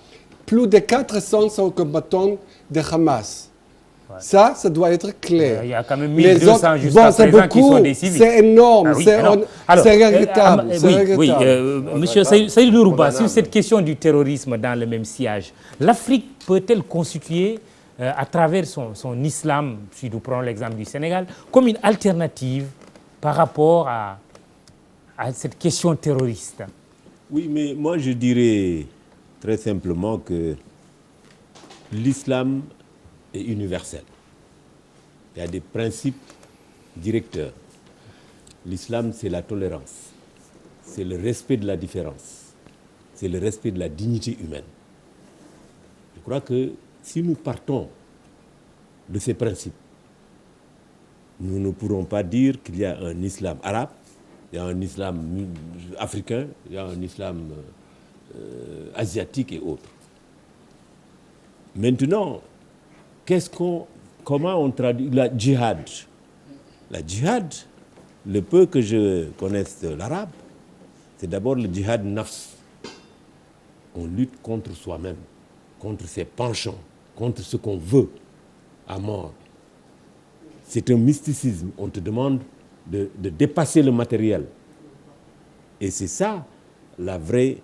plus de 400 sont combattants de Hamas. Ouais. Ça doit être clair. Il y a quand même 1200 jusqu'à présent qui sont des civils. C'est énorme, c'est regrettable. Monsieur Saïd Nourouba, sur cette question du terrorisme dans le même sillage, l'Afrique peut-elle constituer, à travers son islam, si nous prenons l'exemple du Sénégal, comme une alternative par rapport à cette question terroriste? Oui, mais moi je dirais très simplement que l'islam est universel. Il y a des principes directeurs. L'islam, c'est la tolérance, c'est le respect de la différence, c'est le respect de la dignité humaine. Je crois que si nous partons de ces principes, nous ne pourrons pas dire qu'il y a un islam arabe, il y a un islam africain, il y a un islam asiatique et autres. Maintenant, comment on traduit la djihad? La djihad, le peu que je connaisse de l'arabe, c'est d'abord le djihad nafs. On lutte contre soi-même. contre ses penchants, contre ce qu'on veut à mort. C'est un mysticisme. On te demande de dépasser le matériel. Et c'est ça, la vraie...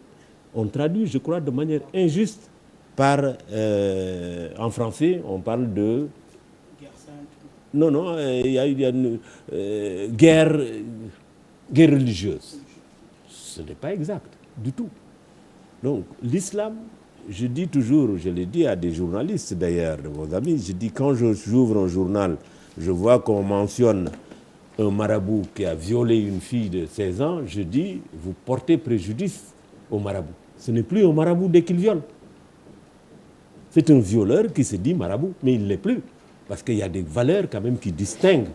On traduit, je crois, de manière injuste par... en français, on parle de... Non, il y a une guerre religieuse. Ce n'est pas exact du tout. Donc, l'islam, je dis toujours, je l'ai dit à des journalistes d'ailleurs, de vos amis, je dis quand j'ouvre un journal, je vois qu'on mentionne un marabout qui a violé une fille de 16 ans, je dis, vous portez préjudice au marabout. Ce n'est plus un marabout dès qu'il viole. C'est un violeur qui se dit marabout, mais il ne l'est plus. Parce qu'il y a des valeurs quand même qui distinguent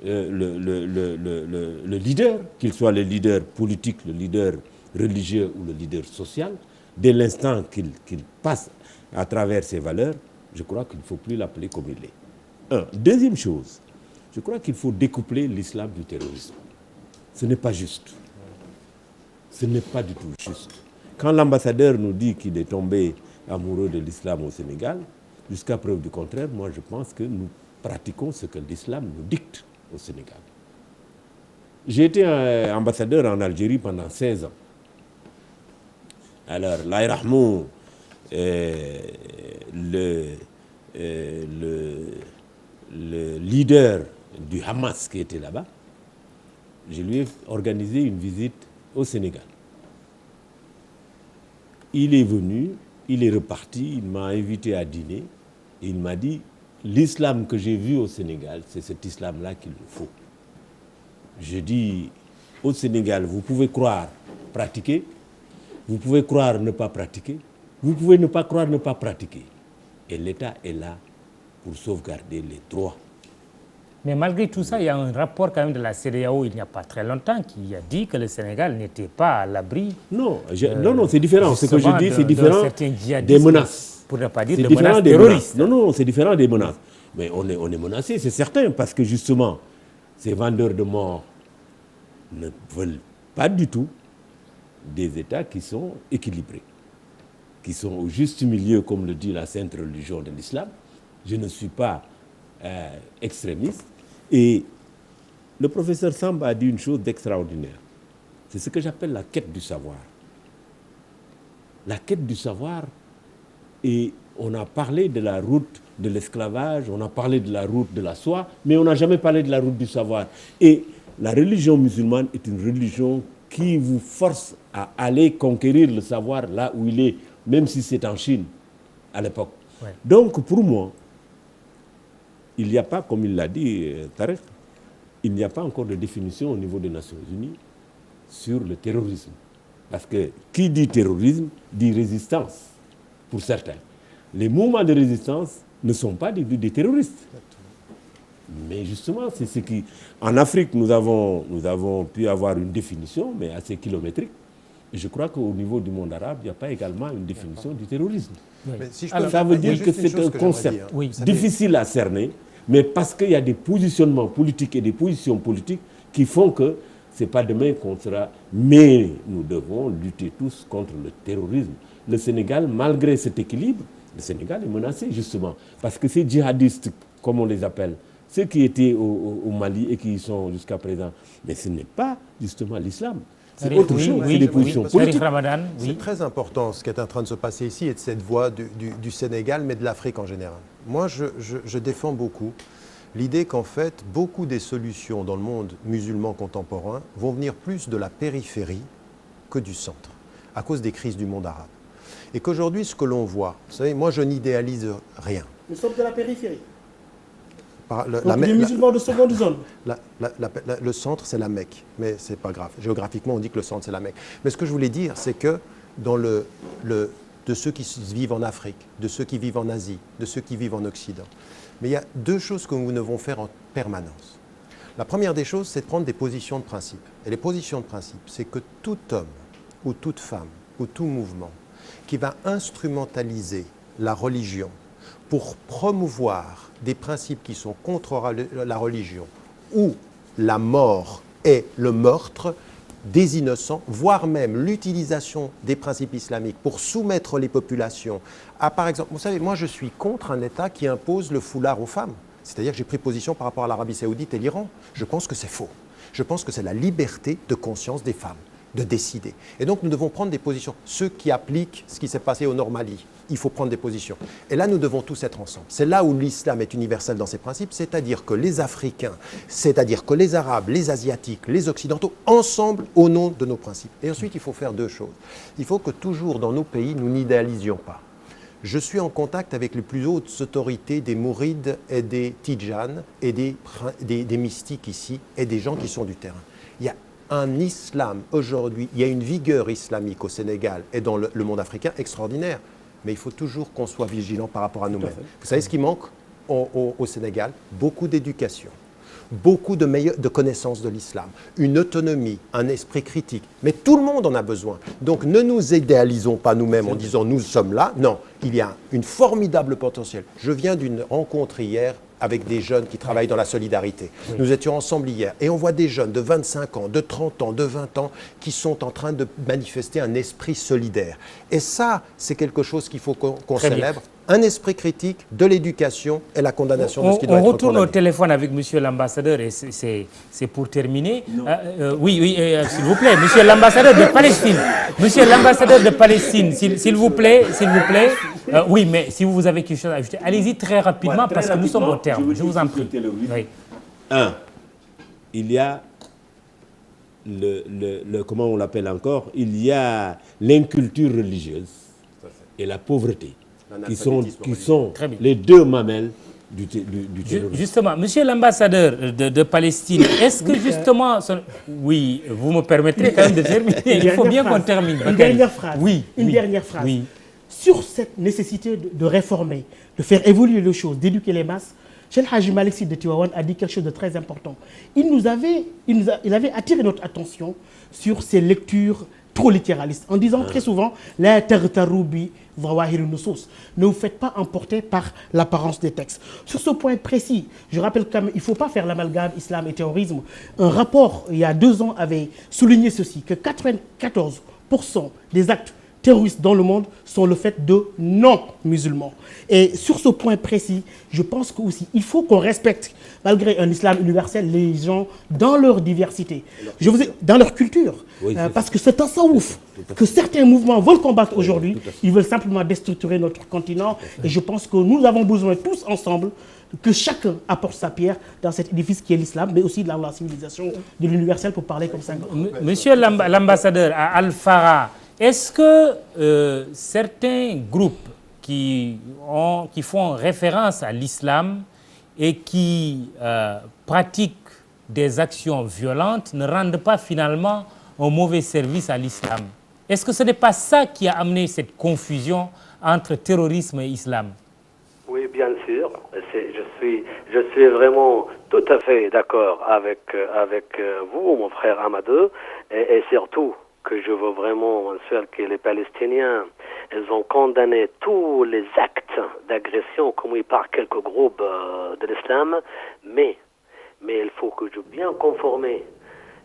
le leader, qu'il soit le leader politique, le leader religieux ou le leader social. Dès l'instant qu'il passe à travers ces valeurs, je crois qu'il ne faut plus l'appeler comme il est. Deuxième chose, je crois qu'il faut découpler l'islam du terrorisme. Ce n'est pas juste. Ce n'est pas du tout juste. Quand l'ambassadeur nous dit qu'il est tombé amoureux de l'islam au Sénégal, jusqu'à preuve du contraire, moi je pense que nous pratiquons ce que l'islam nous dicte au Sénégal. J'ai été ambassadeur en Algérie pendant 16 ans. Alors, l'Aïrahmou, le leader du Hamas qui était là-bas, je lui ai organisé une visite au Sénégal. Il est venu, il est reparti, il m'a invité à dîner et il m'a dit l'islam que j'ai vu au Sénégal, c'est cet islam-là qu'il nous faut. Je dis au Sénégal, vous pouvez croire, pratiquer, vous pouvez croire ne pas pratiquer, vous pouvez ne pas croire ne pas pratiquer. Et l'État est là pour sauvegarder les droits. Mais malgré tout ça, il y a un rapport quand même de la CEDEAO il n'y a pas très longtemps qui a dit que le Sénégal n'était pas à l'abri. Non, non, c'est différent. Ce que je dis, c'est différent des menaces. Pour ne pas dire de menaces terroristes. Non, c'est différent des menaces. Mais on est menacé, c'est certain, parce que justement, ces vendeurs de morts ne veulent pas du tout des États qui sont équilibrés, qui sont au juste milieu, comme le dit la sainte religion de l'islam. Je ne suis pas extrémiste. Et le professeur Samba a dit une chose d'extraordinaire. C'est ce que j'appelle la quête du savoir. La quête du savoir, et on a parlé de la route de l'esclavage, on a parlé de la route de la soie, mais on n'a jamais parlé de la route du savoir. Et la religion musulmane est une religion qui vous force à aller conquérir le savoir là où il est, même si c'est en Chine, à l'époque. Ouais. Donc, pour moi, il n'y a pas, comme il l'a dit, Tarek, il n'y a pas encore de définition au niveau des Nations Unies sur le terrorisme. Parce que qui dit terrorisme dit résistance, pour certains. Les mouvements de résistance ne sont pas des terroristes. Mais justement, c'est ce qui... En Afrique, nous avons pu avoir une définition, mais assez kilométrique. Et je crois qu'au niveau du monde arabe, il n'y a pas également une définition du terrorisme. Oui. Si alors, ça veut dire que c'est un concept difficile à cerner, mais parce qu'il y a des positionnements politiques et des positions politiques qui font que ce n'est pas demain qu'on sera... Mais nous devons lutter tous contre le terrorisme. Le Sénégal, malgré cet équilibre, le Sénégal est menacé justement. Parce que ces djihadistes, comme on les appelle, ceux qui étaient au Mali et qui y sont jusqu'à présent, mais ce n'est pas justement l'islam. C'est autre chose, c'est des positions politiques. C'est très important ce qui est en train de se passer ici et de cette voix du Sénégal, mais de l'Afrique en général. Moi, je défends beaucoup l'idée qu'en fait, beaucoup des solutions dans le monde musulman contemporain vont venir plus de la périphérie que du centre, à cause des crises du monde arabe. Et qu'aujourd'hui, ce que l'on voit, vous savez, moi je n'idéalise rien. Nous sommes de la périphérie. Les musulmans de seconde zone. Le centre, c'est la Mecque, mais ce n'est pas grave. Géographiquement, on dit que le centre, c'est la Mecque. Mais ce que je voulais dire, c'est que dans de ceux qui vivent en Afrique, de ceux qui vivent en Asie, de ceux qui vivent en Occident, mais il y a deux choses que nous devons faire en permanence. La première des choses, c'est de prendre des positions de principe. Et les positions de principe, c'est que tout homme ou toute femme ou tout mouvement qui va instrumentaliser la religion pour promouvoir des principes qui sont contre la religion, où la mort est le meurtre, des innocents, voire même l'utilisation des principes islamiques pour soumettre les populations à, par exemple, vous savez, moi je suis contre un État qui impose le foulard aux femmes. C'est-à-dire que j'ai pris position par rapport à l'Arabie Saoudite et l'Iran. Je pense que c'est faux. Je pense que c'est la liberté de conscience des femmes de décider. Et donc nous devons prendre des positions. Ceux qui appliquent ce qui s'est passé au Nord-Mali, il faut prendre des positions. Et là, nous devons tous être ensemble. C'est là où l'islam est universel dans ses principes, c'est-à-dire que les Africains, c'est-à-dire que les Arabes, les Asiatiques, les Occidentaux, ensemble, au nom de nos principes. Et ensuite, il faut faire deux choses. Il faut que toujours dans nos pays, nous n'idéalisions pas. Je suis en contact avec les plus hautes autorités des mourides et des tidjanes et des mystiques ici et des gens qui sont du terrain. Il y a un islam aujourd'hui, il y a une vigueur islamique au Sénégal et dans le monde africain extraordinaire. Mais il faut toujours qu'on soit vigilant par rapport à nous-mêmes. Vous savez ce qui manque au Sénégal? Beaucoup d'éducation, beaucoup de connaissances de l'islam, une autonomie, un esprit critique. Mais tout le monde en a besoin. Donc ne nous idéalisons pas nous-mêmes en disant nous sommes là. Non, il y a une formidable potentiel. Je viens d'une rencontre hier avec des jeunes qui travaillent dans la solidarité. Oui. Nous étions ensemble hier et on voit des jeunes de 25 ans, de 30 ans, de 20 ans qui sont en train de manifester un esprit solidaire. Et ça, c'est quelque chose qu'il faut qu'on célèbre. Bien. Un esprit critique, de l'éducation et la condamnation de ce qui doit être condamné. On retourne au téléphone avec monsieur l'ambassadeur et c'est pour terminer. Oui, s'il vous plaît, monsieur l'ambassadeur de Palestine. Monsieur l'ambassadeur de Palestine, s'il vous plaît. Oui, mais si vous avez quelque chose à ajouter, allez-y très rapidement parce que nous sommes au terme. Je vous en prie. Oui. Il y a comment on l'appelle encore? Il y a l'inculture religieuse et la pauvreté. Qui sont les deux mamelles du terrorisme. Justement, monsieur l'ambassadeur de Palestine, est-ce que justement... Oui, vous me permettrez quand même de terminer. Il faut bien qu'on termine. Une dernière phrase. Oui. Dernière phrase. Oui. Sur cette nécessité de réformer, de faire évoluer les choses, d'éduquer les masses, Cheikh Hadji Malick Sy de Tivaouane a dit quelque chose de très important. Il avait attiré notre attention sur ces lectures trop littéralistes, en disant très souvent « La taghtaru bi zawahir nusus ». Ne vous faites pas emporter par l'apparence des textes. Sur ce point précis, je rappelle qu'il ne faut pas faire l'amalgame islam et terrorisme. Un rapport, il y a 2 ans, avait souligné ceci, que 94% des actes terroristes dans le monde sont le fait de non-musulmans. Et sur ce point précis, je pense qu'aussi, il faut qu'on respecte, malgré un islam universel, les gens dans leur diversité, dans leur culture. Oui, parce que c'est un tasawwuf que certains mouvements veulent combattre aujourd'hui. Ils veulent simplement déstructurer notre continent. Et je pense que nous avons besoin tous ensemble que chacun apporte sa pierre dans cet édifice qui est l'islam, mais aussi dans la civilisation de l'universel, pour parler comme ça. Monsieur l'ambassadeur à Al-Fara, est-ce que certains groupes qui font référence à l'islam et qui pratiquent des actions violentes ne rendent pas finalement un mauvais service à l'islam? Est-ce que ce n'est pas ça qui a amené cette confusion entre terrorisme et islam? Oui, bien sûr. Je suis vraiment tout à fait d'accord avec vous, mon frère Amadou, et surtout que je veux vraiment mentionner que les Palestiniens, ils ont condamné tous les actes d'agression commis par quelques groupes de l'islam, mais il faut que je bien conformer.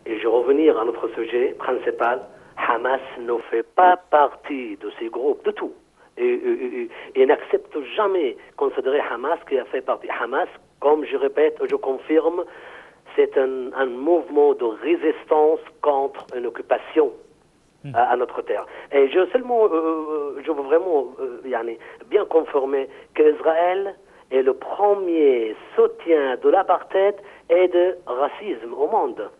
Et je vais revenir à notre sujet principal. Hamas ne fait pas partie de ces groupes de tout. Et n'accepte jamais considérer Hamas qui a fait partie. Hamas, comme je répète, je confirme, c'est un mouvement de résistance contre une occupation à notre terre. Et je veux vraiment bien conformer qu'Israël est le premier soutien de l'apartheid et de racisme au monde.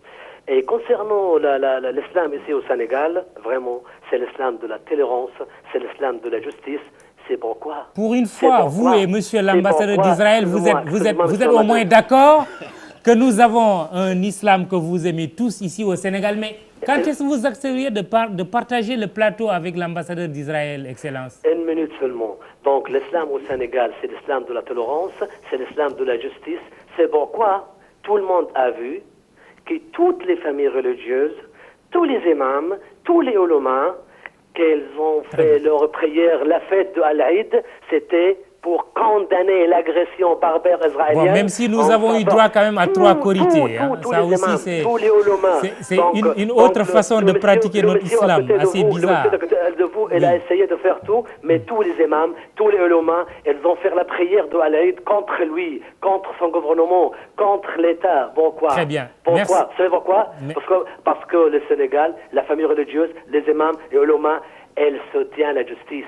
Et concernant l'islam ici au Sénégal, vraiment, c'est l'islam de la tolérance, c'est l'islam de la justice. C'est pourquoi. Pour une fois, vous et monsieur l'ambassadeur d'Israël, vous êtes au moins d'accord que nous avons un islam que vous aimez tous ici au Sénégal. Mais quand est-ce que vous accepteriez de partager le plateau avec l'ambassadeur d'Israël, Excellence? Une minute seulement. Donc l'islam au Sénégal, c'est l'islam de la tolérance, c'est l'islam de la justice. C'est pourquoi tout le monde a vu que toutes les familles religieuses, tous les imams, tous les oulémas, qu'elles ont fait leur prière, la fête de Al-Aïd, c'était pour condamner l'agression barbare israélienne. Bon, même si nous avons eu droit quand même à 3 quorités, ça aussi c'est une autre façon de pratiquer notre islam, assez bizarre. Le monsieur de vous, elle a essayé de faire tout, mais tous les imams, tous les ulémas, elles vont faire la prière de Al-Aïd contre lui, contre son gouvernement, contre l'État. Pourquoi? Très bien. Pourquoi? Merci. Vous savez pourquoi? Parce que le Sénégal, la famille religieuse, les imams et ulémas, elle soutient la justice.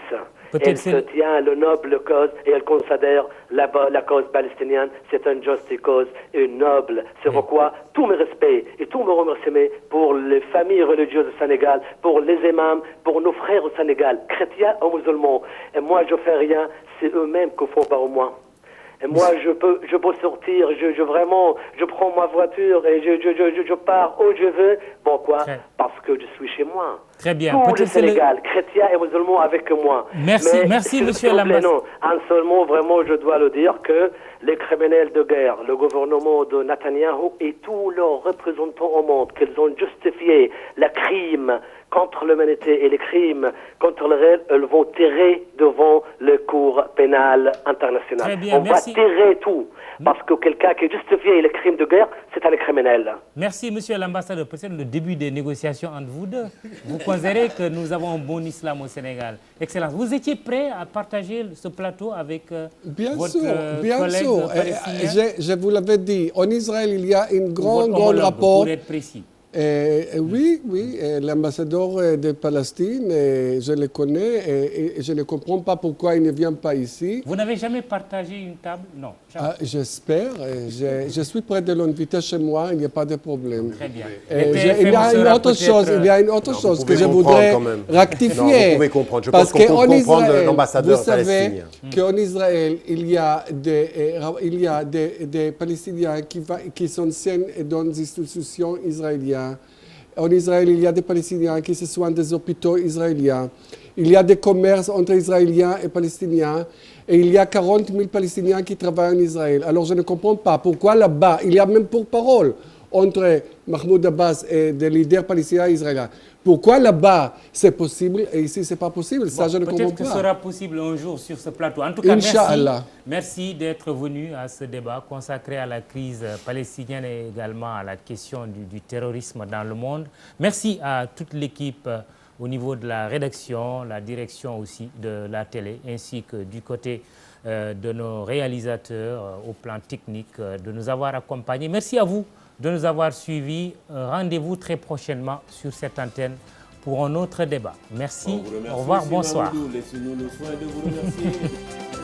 Elle soutient le noble cause et elle considère la cause palestinienne, c'est une juste cause, une noble. C'est pourquoi tous mes respects et tous mes remerciements pour les familles religieuses au Sénégal, pour les imams, pour nos frères au Sénégal, chrétiens ou musulmans. Et moi, je fais rien, c'est eux-mêmes qui font par moi. Et moi, je peux sortir, je prends ma voiture et je pars où je veux. Pourquoi? Parce que je suis chez moi. Très bien. Tout le Sénégal, chrétiens et musulmans avec moi. Merci, monsieur l'ambassadeur. Un seul mot, vraiment, je dois le dire, que les criminels de guerre, le gouvernement de Netanyahou et tous leurs représentants au monde, qu'ils ont justifié le crime contre l'humanité et les crimes contre le réel, elles vont tirer devant le cour pénal international. Très bien, merci. Va tirer tout. Parce que quelqu'un qui justifie les crimes de guerre, c'est un criminel. Merci, monsieur l'ambassadeur. Peut-être le début des négociations entre vous deux. Vous considérez que nous avons un bon islam au Sénégal. Excellence. Vous étiez prêt à partager ce plateau avec votre collègue palestinien? Je vous l'avais dit. En Israël, il y a un grand rapport. Pour être précis. Oui, l'ambassadeur de Palestine, je le connais et je ne comprends pas pourquoi il ne vient pas ici. Vous n'avez jamais partagé une table? Non. J'espère. Je suis prêt de l'inviter chez moi, il n'y a pas de problème. Très bien. Il y a une autre chose que je voudrais rectifier. Non, vous pouvez comprendre. Je pense qu'on peut comprendre l'ambassadeur palestinien. Vous savez qu'en Israël, il y a des Palestiniens qui sont sains dans les institutions israéliennes. En Israël, il y a des Palestiniens qui se soignent des hôpitaux israéliens. Il y a des commerces entre Israéliens et Palestiniens. Et il y a 40 000 Palestiniens qui travaillent en Israël. Alors je ne comprends pas pourquoi là-bas, il y a même porte-parole entre Mahmoud Abbas et des leaders palestiniens et israéliens. Pourquoi là-bas c'est possible et ici c'est pas possible? Ça, je ne comprends pas. Peut-être que ce sera possible un jour sur ce plateau. En tout cas, merci d'être venu à ce débat consacré à la crise palestinienne et également à la question du terrorisme dans le monde. Merci à toute l'équipe au niveau de la rédaction, la direction aussi de la télé, ainsi que du côté de nos réalisateurs au plan technique, de nous avoir accompagnés. Merci à vous de nous avoir suivis. Rendez-vous très prochainement sur cette antenne pour un autre débat. Merci, au revoir, bonsoir. Laissez-nous le soin de vous remercier.